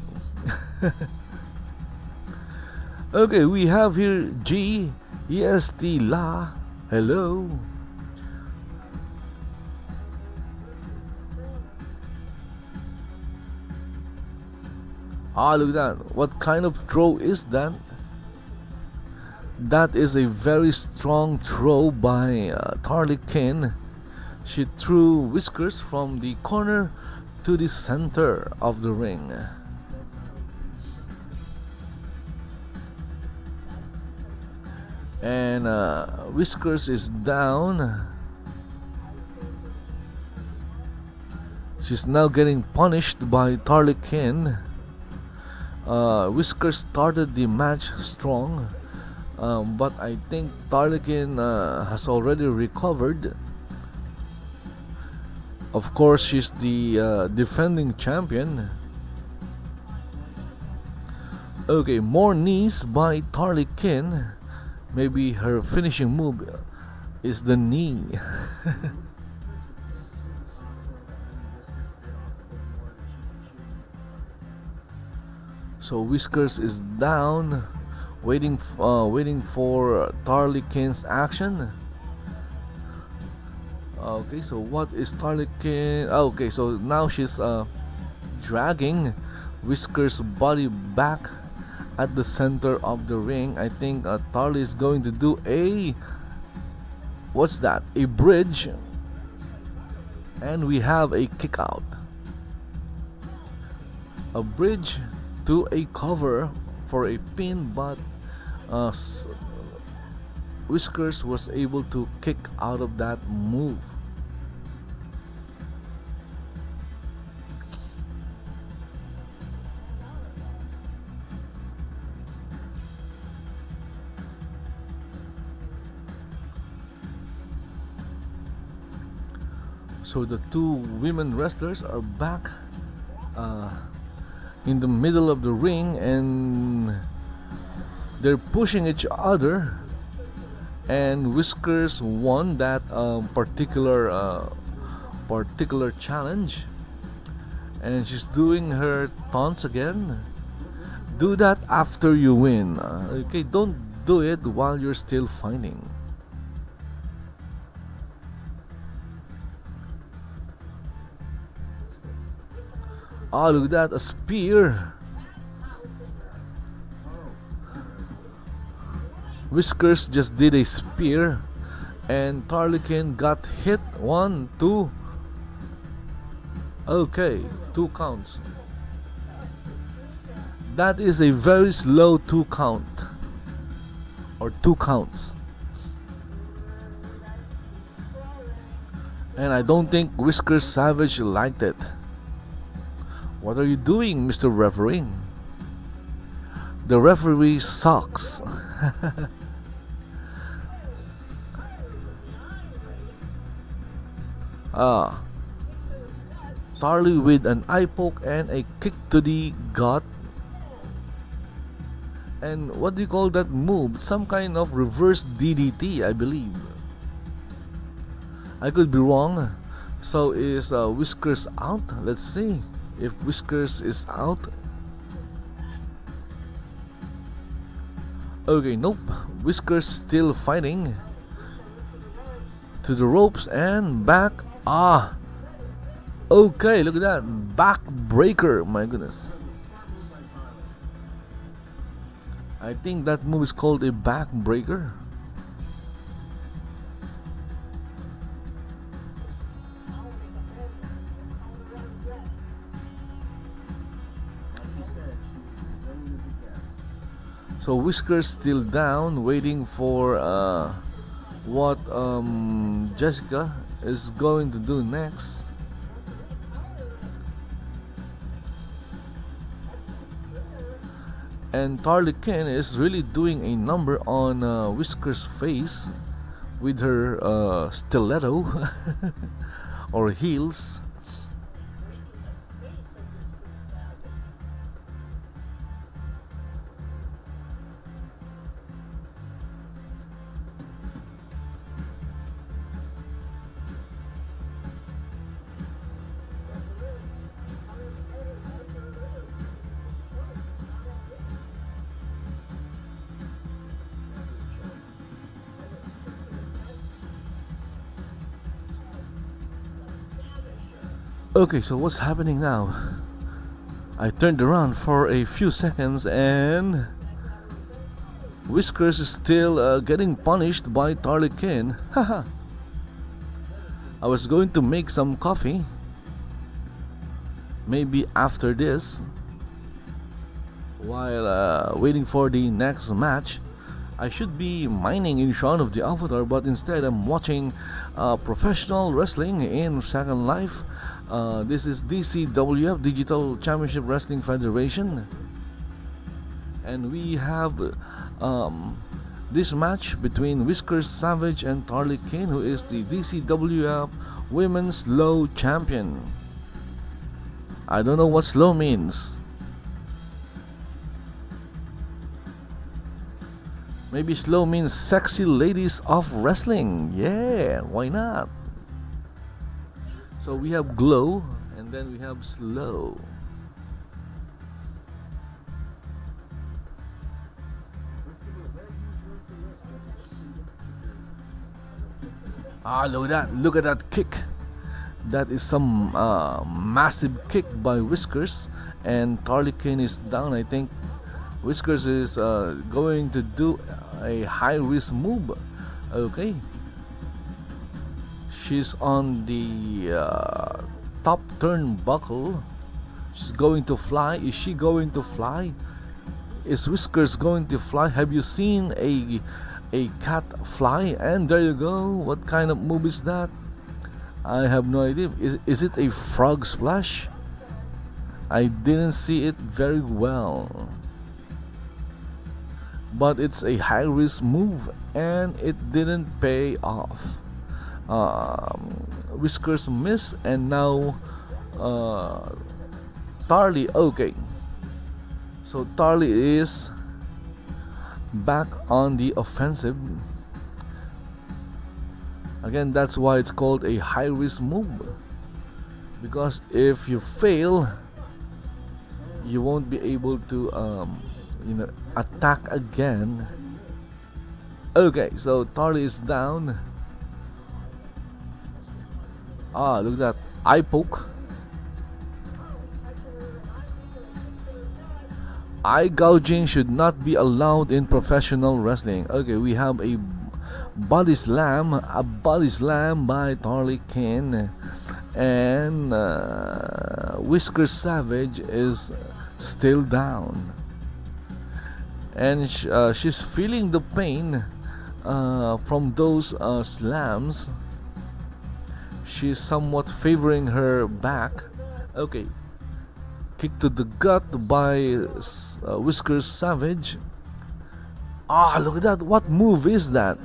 Okay, we have here G. EST La. Hello. Look at that. What kind of throw is that? That is a very strong throw by Tarley Quinne. She threw Whiskers from the corner to the center of the ring. And Whiskers is down. She's now getting punished by Tarley Quinne. Whiskers started the match strong, but I think Tarley Quinne has already recovered. Of course, she's the defending champion. Okay, more knees by Tarley Quinne. Maybe her finishing move is the knee. So Whiskers is down, waiting for Tarley Quinne's action. Okay, so what is Tarley Quinne? Okay, so now she's dragging Whiskers' body back at the center of the ring. I think Tarley is going to do a, what's that? A bridge, and we have a kick out. A bridge to a cover for a pin, but Whiskers was able to kick out of that move. So the two women wrestlers are back in the middle of the ring, and they're pushing each other, and Whiskers won that particular challenge, and she's doing her taunts again. Do that after you win. Okay, don't do it while you're still fighting. Oh, look at that, a spear. Whiskers just did a spear, and Tarley got hit. 1, 2. Okay, 2 counts. That is a very slow 2 count, or 2 counts. And I don't think Whiskers Savage liked it. What are you doing, Mr. Referee? The referee sucks. Tarley with an eye poke and a kick to the gut. And what do you call that move? Some kind of reverse DDT, I believe. I could be wrong. So is Whiskers out? Let's see if Whiskers is out. Okay, nope. Whiskers still fighting. To the ropes and back. Okay, look at that. Back breaker. My goodness. I think that move is called a back breaker. So Whiskers still down, waiting for what Jessica is going to do next. And Tarley is really doing a number on Whiskers' face with her stiletto or heels. Okay, so what's happening now? I turned around for a few seconds and Whiskers is still getting punished by Tarley. Haha. I was going to make some coffee. Maybe after this, while waiting for the next match. I should be mining in Shaun of the Avatar, but instead I'm watching professional wrestling in Second Life. This is DCWF, Digital Championship Wrestling Federation, and we have this match between Whiskers Savage and Tarley, who is the DCWF Women's Low Champion. I don't know what slow means. Maybe slow means sexy ladies of wrestling. Yeah, why not? So we have glow and then we have slow. Look at that! Look at that kick. That is some massive kick by Whiskers, and Tarley is down. I think Whiskers is going to do a high risk move. Okay, she's on the top turnbuckle. She's going to fly. Is she going to fly? Is Whiskers going to fly? Have you seen a cat fly? And there you go. What kind of move is that? I have no idea. Is it a frog splash? I didn't see it very well, but it's a high risk move and it didn't pay off. Whiskers miss, and now Tarley. Okay, so Tarley is back on the offensive. Again, that's why it's called a high risk move, because if you fail, you won't be able to attack again. Okay, so Tarley is down. Look at that eye poke. Eye gouging should not be allowed in professional wrestling. Okay, we have a body slam by Tarley Quinne, and Whiskers Savage is still down, and she's feeling the pain from those slams. She's somewhat favoring her back. Okay, kick to the gut by Whiskers Savage. Look at that. What move is that?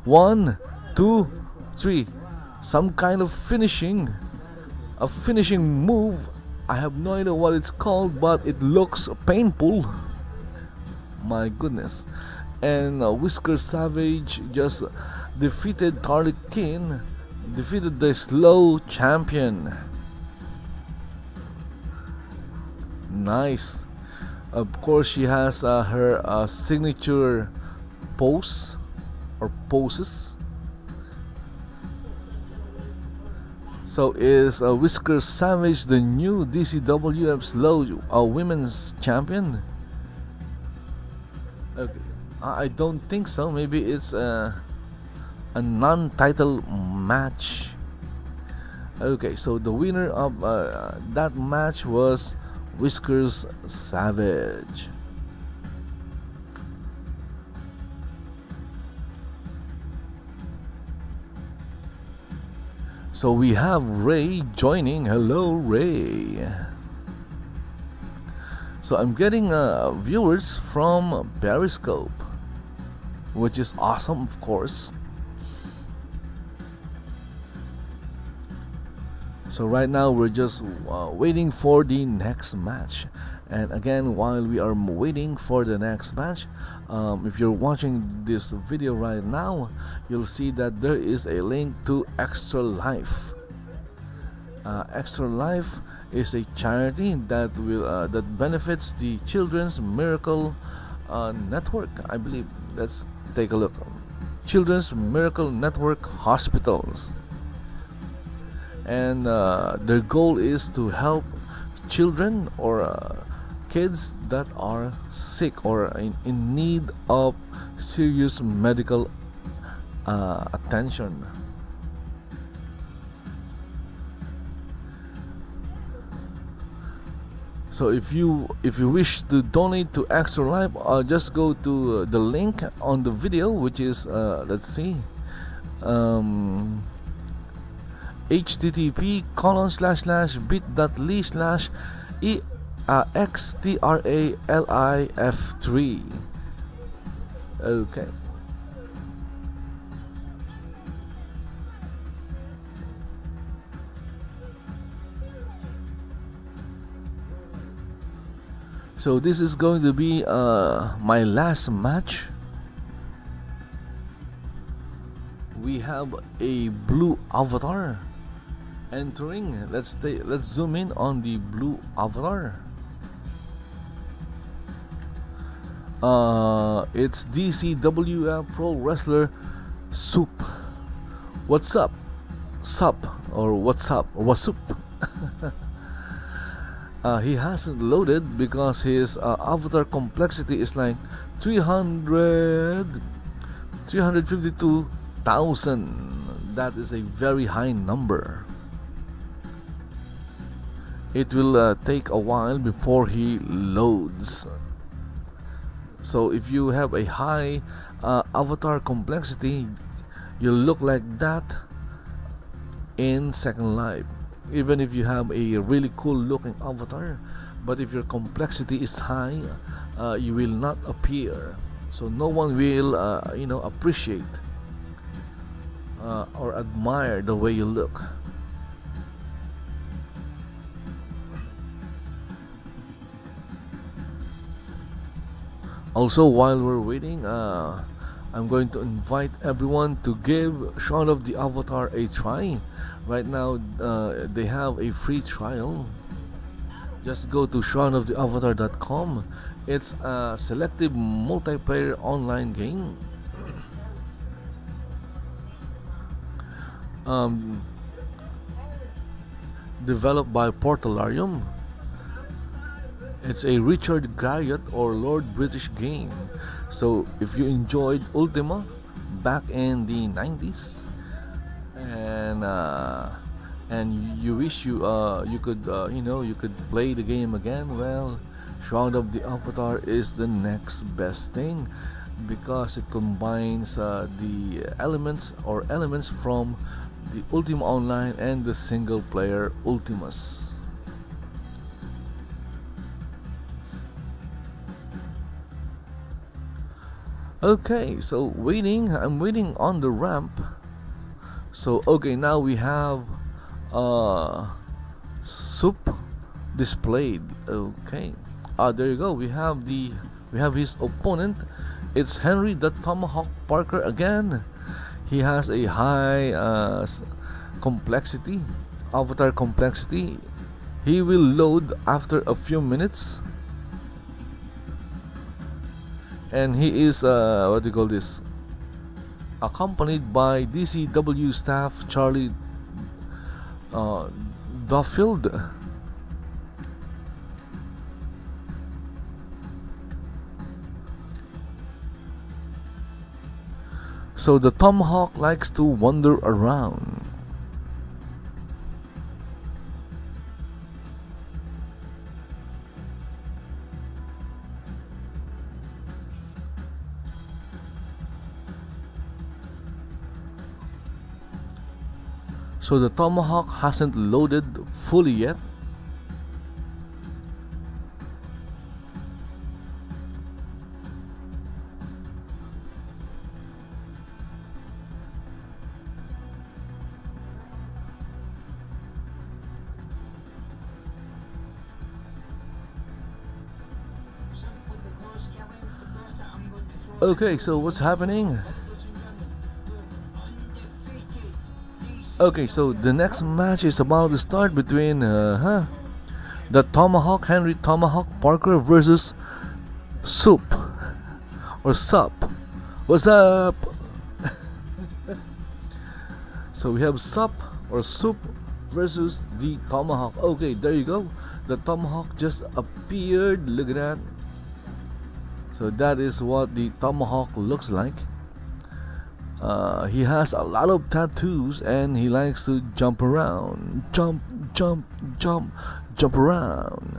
1, 2, 3. Some kind of finishing. A finishing move. I have no idea what it's called, but it looks painful. My goodness. And Whiskers Savage just defeated Tarley Quinne. Defeated the slow champion. Nice. Of course, she has her signature pose or poses. So is Whiskers Savage the new DCWF slow women's champion? Okay, I don't think so. Maybe it's a non-title match. Okay, so the winner of that match was Whiskers Savage. So we have Ray joining. Hello, Ray. So I'm getting viewers from Periscope, which is awesome, of course. So right now we're just waiting for the next match. And again, while we are waiting for the next match, if you're watching this video right now, you'll see that there is a link to Extra Life. Extra Life is a charity that will that benefits the Children's Miracle Network, I believe. Let's take a look. Children's Miracle Network Hospitals. And their goal is to help children or kids that are sick or in need of serious medical attention. So if you wish to donate to Extra Life, just go to the link on the video, which is let's see, http://bit.ly/extralif3. Okay. So this is going to be my last match. We have a blue avatar entering. Let's zoom in on the blue avatar. It's DCWF Pro Wrestler Soup. What's up? Sup or what's up or what's up? He hasn't loaded because his avatar complexity is like 352,000. That is a very high number. It will take a while before he loads. So if you have a high avatar complexity, you'll look like that in Second Life. Even if you have a really cool looking avatar, but if your complexity is high, you will not appear. So no one will appreciate or admire the way you look. Also, while we're waiting, I'm going to invite everyone to give Shaun of the Avatar a try. Right now, they have a free trial. Just go to shaunoftheavatar.com. It's a selective multiplayer online game. Um, Developed by Portalarium. It's a Richard Garriott or Lord British game. So if you enjoyed Ultima back in the 90s, and you wish you could you could play the game again, well, Shroud of the Avatar is the next best thing, because it combines the elements from the Ultima Online and the single player Ultimas. Okay, so I'm waiting on the ramp. So okay, now we have soup displayed. Okay, there you go. We have his opponent. It's Henry the Tomahawk Parker again. He has a high complexity, avatar complexity. He will load after a few minutes, and he is what do you call this? Accompanied by DCW staff Charlie Duffield. So the Tomahawk likes to wander around. So the Tomahawk hasn't loaded fully yet. Okay, so what's happening? Okay, so the next match is about to start between the Tomahawk Henry Tomahawk Parker versus Soup or Sup. What's up? So we have Sup or Soup versus the Tomahawk. Okay, there you go. The Tomahawk just appeared. Look at that. So that is what the Tomahawk looks like. He has a lot of tattoos and he likes to jump around. Jump around.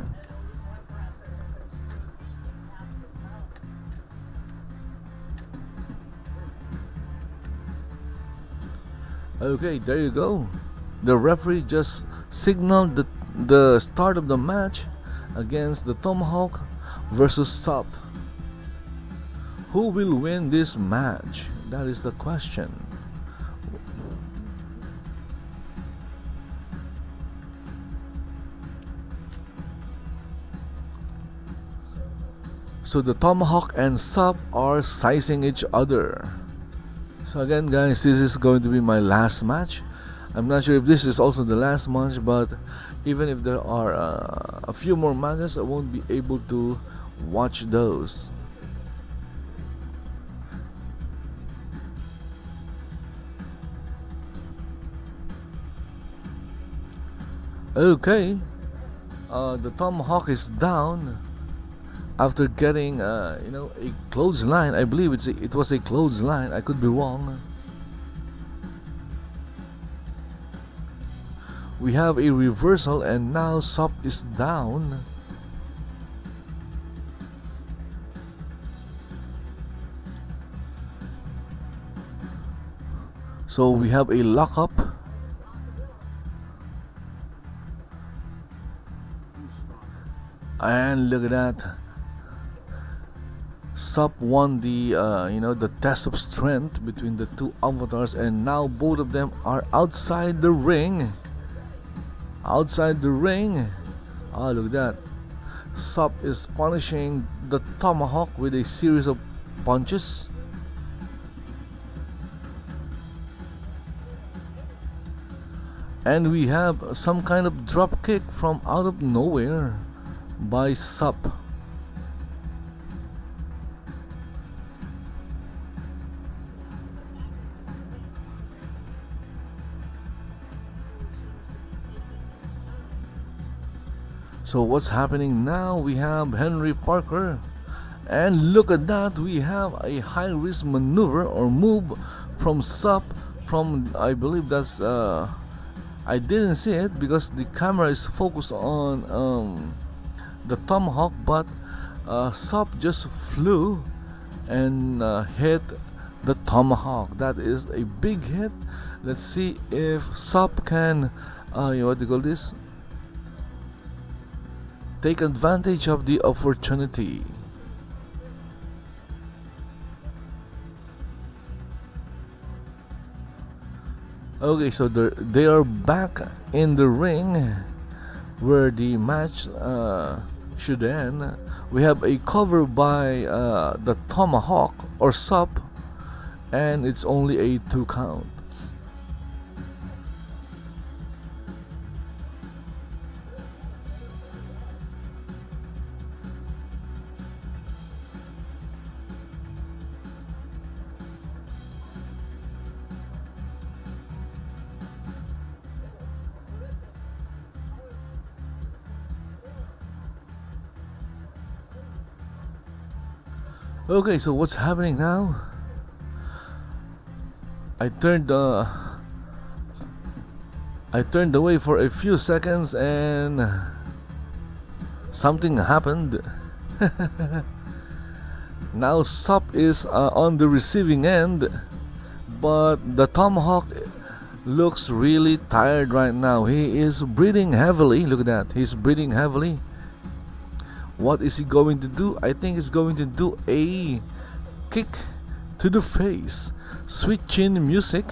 Okay, there you go. The referee just signaled the start of the match against the Tomahawk versus Sup. Who will win this match? That is the question. So the Tomahawk and Sup are sizing each other. So again guys, this is going to be my last match. I'm not sure if this is also the last match, but even if there are a few more matches, I won't be able to watch those. Okay, the Tomahawk is down after getting a clothesline. I believe it was a clothesline. I could be wrong. We have a reversal and now Sup is down. So we have a lockup. And look at that. Sup won the the test of strength between the two avatars, and now both of them are outside the ring. Outside the ring. Ah, look at that. Sup is punishing the Tomahawk with a series of punches. And we have some kind of drop kick from out of nowhere by Sup. So what's happening now? We have Henry Parker, and look at that, we have a high risk maneuver or move from Sup. From, I believe that's I didn't see it because the camera is focused on the Tomahawk, but Sup just flew and hit the Tomahawk. That is a big hit. Let's see if Sup can what do you call this, take advantage of the opportunity. Okay, so they are back in the ring where the match should end. We have a cover by the Tomahawk or Sup, and it's only a 2 count. Okay, so what's happening now? I turned away for a few seconds and something happened. Now Sup is on the receiving end, but the Tomahawk looks really tired right now. He is breathing heavily. Look at that, he's breathing heavily. What is he going to do? I think he's going to do a kick to the face. Sweet chin music.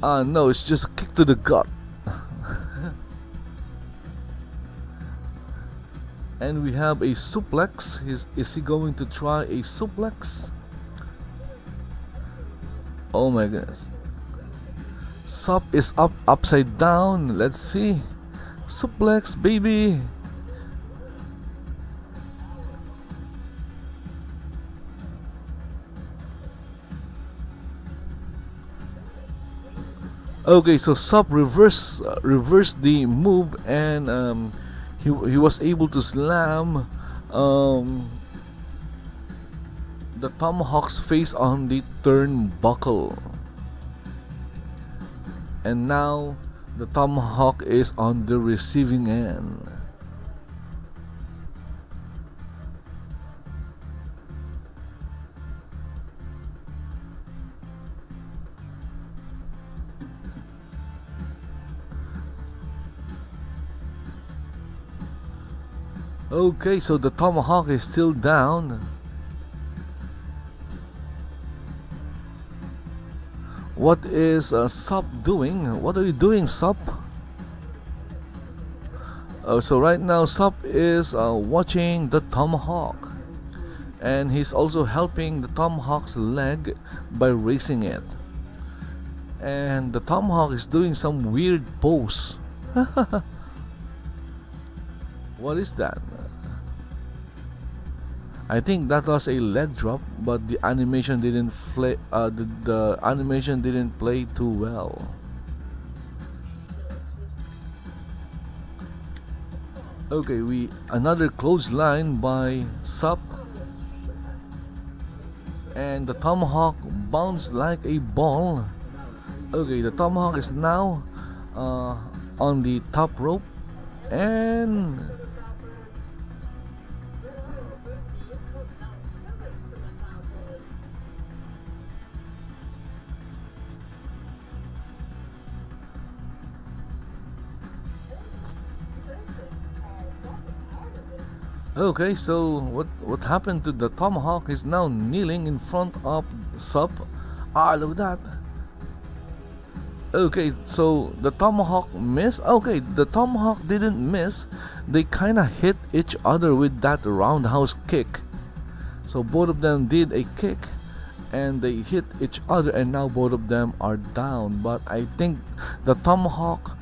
No, it's just a kick to the gut. And we have a suplex. Is he going to try a suplex? Oh my goodness. Sup is upside down. Let's see. Suplex, baby. Okay, so Sup reversed the move, and he was able to slam the Tomahawk's face on the turnbuckle, and now the Tomahawk is on the receiving end. Okay, so the Tomahawk is still down. What is Sup doing? What are you doing, Sup? So right now Sup is watching the Tomahawk, and he's also helping the Tomahawk's leg by raising it. And the Tomahawk is doing some weird pose. What is that? I think that was a leg drop, but the animation didn't play. The animation didn't play too well. Okay, another clothesline by Sup, and the Tomahawk bounced like a ball. Okay, the Tomahawk is now on the top rope, and Okay, so what happened to the Tomahawk is now kneeling in front of Sup. Ah, look at that. Okay, so the Tomahawk missed. Okay, the Tomahawk didn't miss. They kind of hit each other with that roundhouse kick. So both of them did a kick and they hit each other, and now both of them are down. But I think the Tomahawk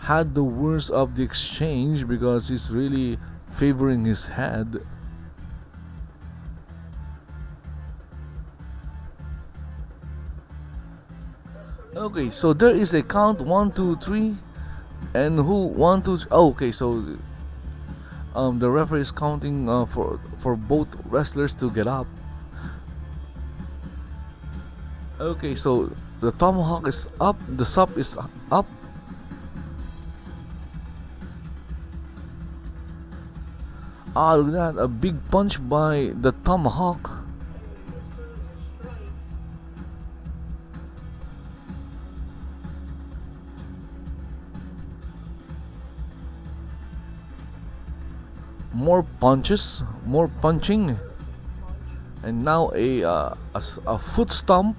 had the worst of the exchange because he's really favoring his head. Okay, so there is a count 1, 2, 3, and who 1, 2, 3. Oh, okay, so the referee is counting for both wrestlers to get up. Okay, so the Tomahawk is up, the Sup is up. Ah, look at that, a big punch by the Tomahawk. More punches, more punching, and now a foot stomp.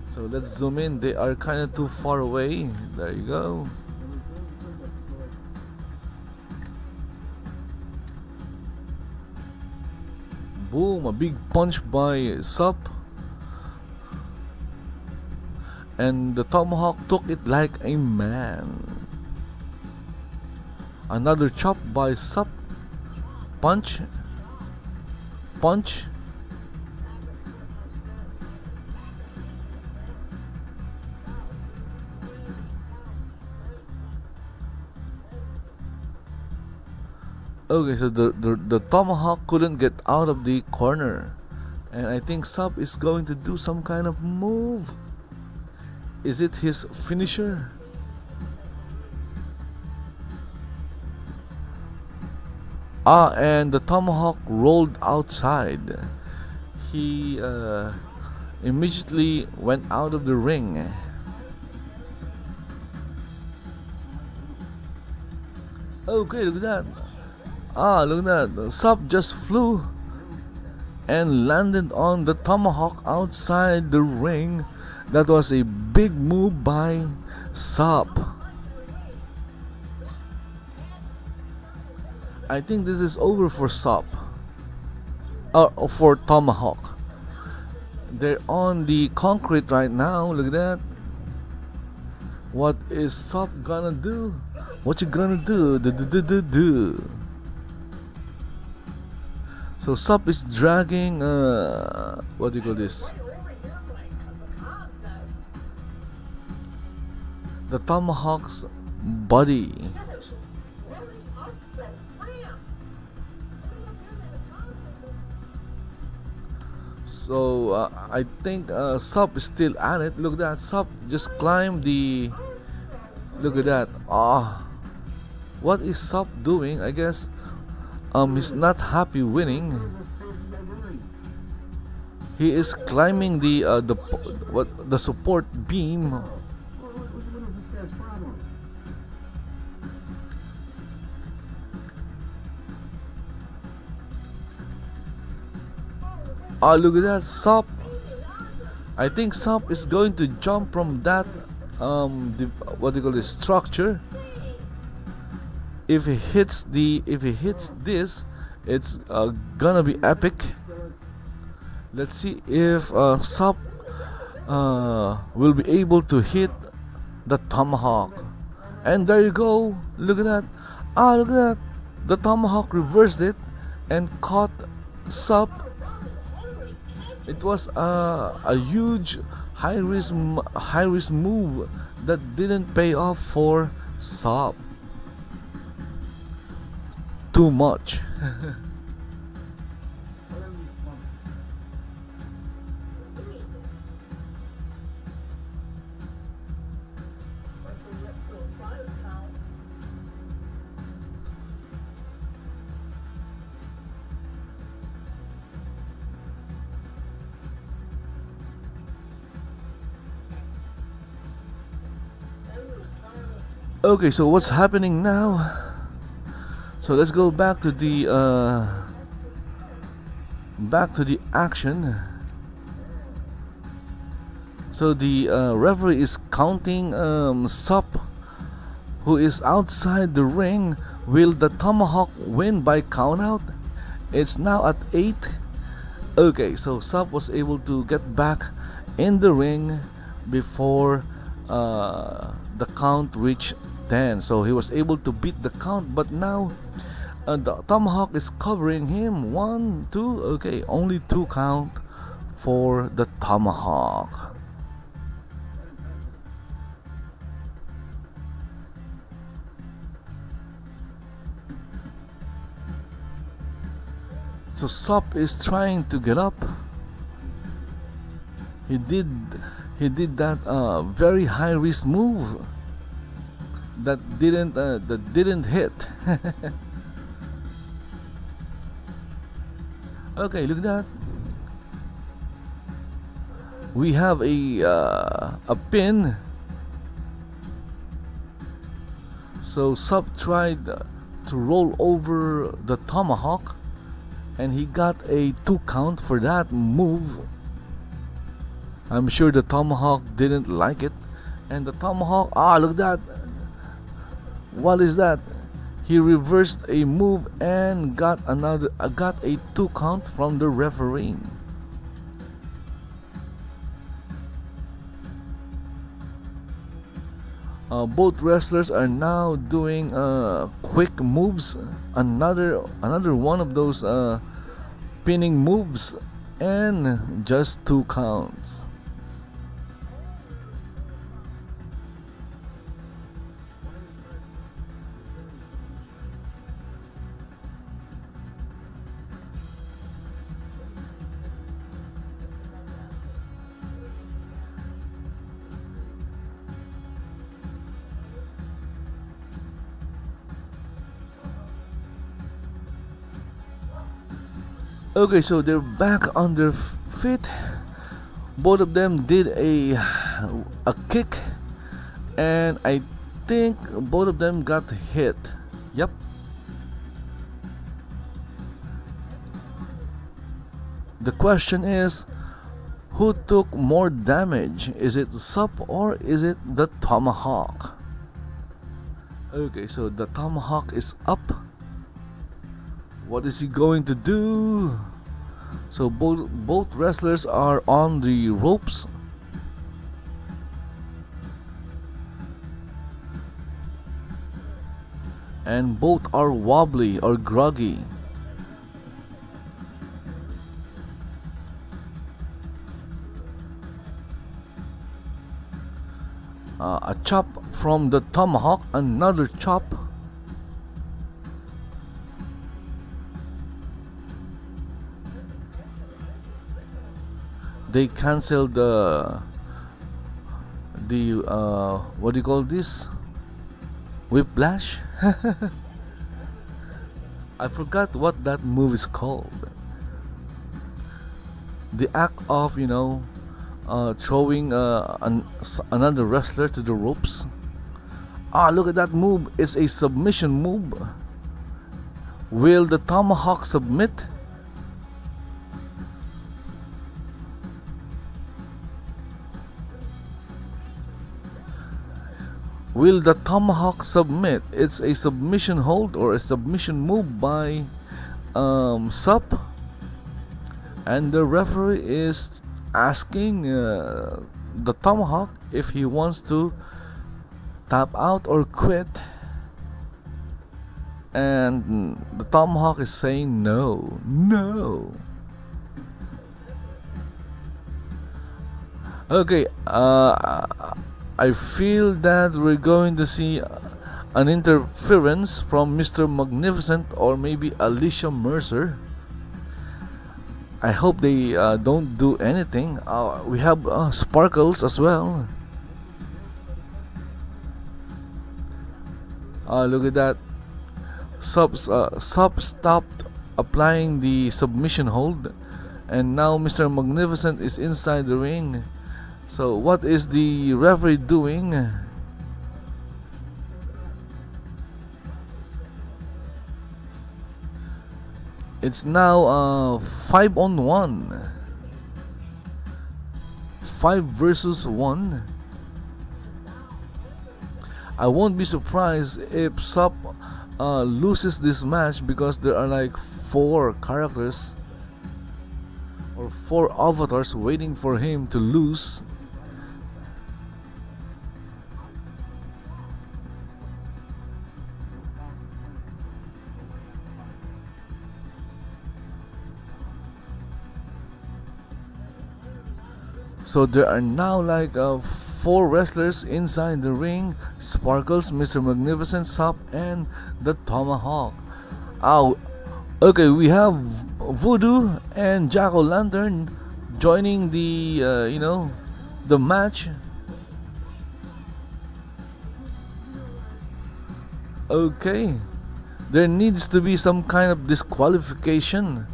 So let's zoom in. They are kind of too far away. There you go. Boom! A big punch by Sup, and the Tomahawk took it like a man. Another chop by Sup. Punch. Punch. Okay, so the Tomahawk couldn't get out of the corner. And I think Sup is going to do some kind of move. Is it his finisher? Ah, and the Tomahawk rolled outside. He immediately went out of the ring. Okay, look at that. Ah, look at that. Sup just flew and landed on the Tomahawk outside the ring. That was a big move by Sup. I think this is over for Sup. For Tomahawk. They're on the concrete right now. Look at that. What is Sup gonna do? What you gonna do? Do. So Sup is dragging what do you call this? The Tomahawk's body. So I think Sup is still at it. Look at that. Sup just climbed the. Look at that. What is Sup doing? I guess he's not happy winning. He is climbing the support beam. Look at that, Sup. I think Sup is going to jump from that what do you call this structure. If he hits this, it's gonna be epic. Let's see if Sup will be able to hit the Tomahawk. And there you go. Look at that. Look at that. The Tomahawk reversed it and caught Sup. It was a huge high risk move that didn't pay off for Sup. Too much. Okay, so what's happening now? So let's go back to the action. So the referee is counting Sup, who is outside the ring. Will the Tomahawk win by countout? It's now at 8. Okay, so Sup was able to get back in the ring before the count reached 10. So he was able to beat the count, but now the Tomahawk is covering him. 1, 2. Okay, only 2 count for the Tomahawk. So Sup is trying to get up. He did that very high risk move that didn't hit. Okay, look at that. We have a pin. So Sup tried to roll over the Tomahawk, and he got a 2 count for that move. I'm sure the Tomahawk didn't like it, and the Tomahawk, look at that. What is that? He reversed a move and got a 2 count from the referee. Both wrestlers are now doing quick moves. Another one of those pinning moves, and just 2 counts. Okay, so they're back on their feet. Both of them did a kick, and I think both of them got hit. Yep. The question is, who took more damage? Is it Sup or is it the Tomahawk? Okay, so the Tomahawk is up. What is he going to do? So both wrestlers are on the ropes. And both are wobbly or groggy. A chop from the Tomahawk, another chop. They canceled the what do you call this? Whiplash? I forgot what that move is called. The act of, throwing another wrestler to the ropes. Look at that move. It's a submission move. Will the Tomahawk submit? Will the Tomahawk submit? It's a submission hold or a submission move by Sup. And the referee is asking the Tomahawk if he wants to tap out or quit. And the Tomahawk is saying no. No. Okay, I feel that we're going to see an interference from Mr. Magnificent or maybe Alicia Mercer. I hope they don't do anything. We have Sparkles as well. Look at that. Sup stopped applying the submission hold, and now Mr. Magnificent is inside the ring. So what is the referee doing? It's now 5-on-1, 5 versus 1. I won't be surprised if Sup loses this match, because there are like 4 characters or 4 avatars waiting for him to lose. So there are now like 4 wrestlers inside the ring: Sparkles, Mr. Magnificent, Sup, and the Tomahawk. Okay, we have Voodoo and Jack-o'-lantern joining the the match. Okay, there needs to be some kind of disqualification.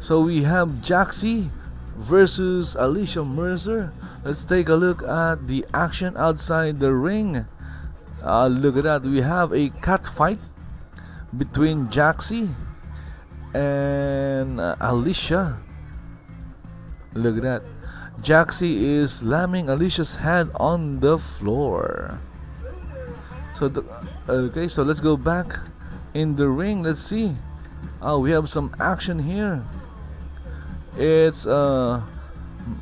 So we have Jaxi versus Alicia Mercer. Let's take a look at the action outside the ring. Look at that, we have a cat fight between Jaxi and Alicia. Look at that, Jaxi is slamming Alicia's head on the floor. So okay, so let's go back in the ring. Let's see. We have some action here. It's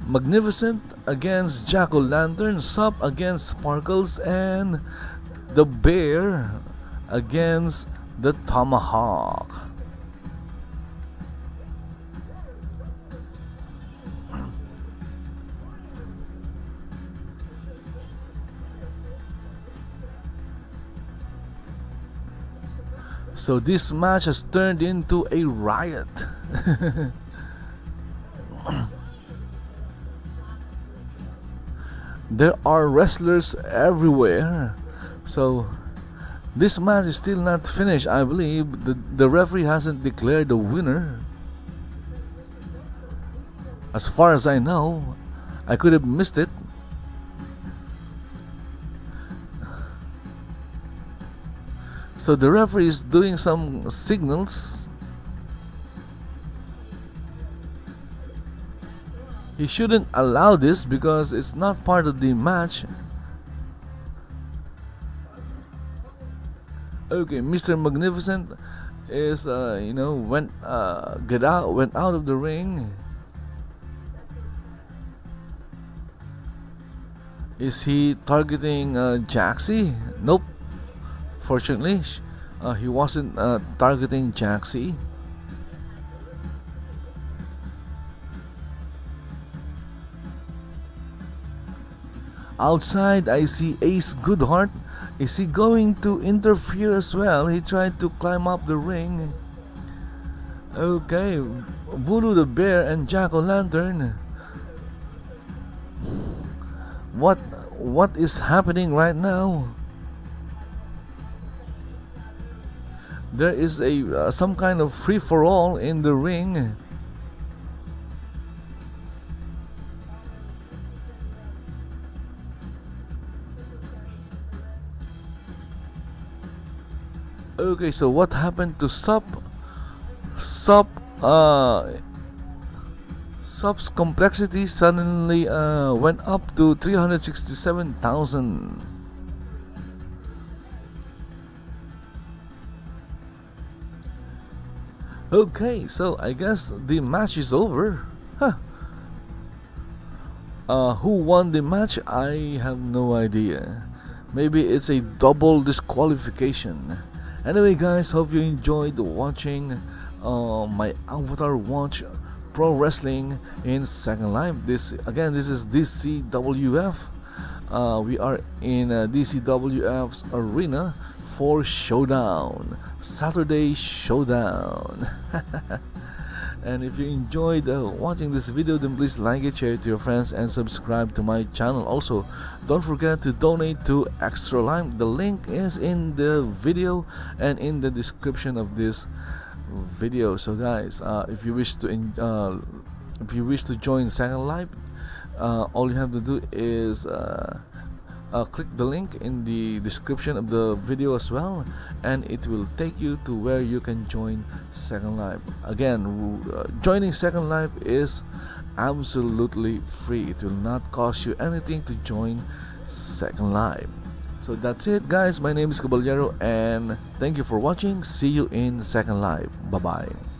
Magnificent against Jack-o'-lantern, Sup against Sparkles, and the Bear against the Tomahawk. So this match has turned into a riot. There are wrestlers everywhere. So this match is still not finished. I believe the referee hasn't declared the winner. As far as I know, I could have missed it. So the referee is doing some signals. He shouldn't allow this because it's not part of the match. Okay, Mr. Magnificent is went out of the ring. Is he targeting Jaxi? Nope. Fortunately, he wasn't targeting Jaxi. Outside, I see Ace Goodheart. Is he going to interfere as well? He tried to climb up the ring. Okay, Voodoo the Bear and Jack-o'-lantern. What is happening right now? There is a some kind of free-for-all in the ring. Okay, so what happened to Sup? Sup's complexity suddenly went up to 367,000. Okay, so I guess the match is over. Who won the match? I have no idea. Maybe it's a double disqualification. Anyway guys, hope you enjoyed watching my Avatar Watch Pro Wrestling in Second Life. This is DCWF. We are in DCWF's arena for Showdown, Saturday Showdown. And if you enjoyed watching this video, then please like it, share it to your friends, and subscribe to my channel. Also, don't forget to donate to Extra Life. The link is in the video and in the description of this video. So guys, if you wish to join Second Life, all you have to do is click the link in the description of the video as well, and it will take you to where you can join Second Life. Again, joining Second Life is absolutely free. It will not cost you anything to join Second Life. So that's it, guys. My name is Kabalyero, and thank you for watching. See you in Second Life. Bye bye.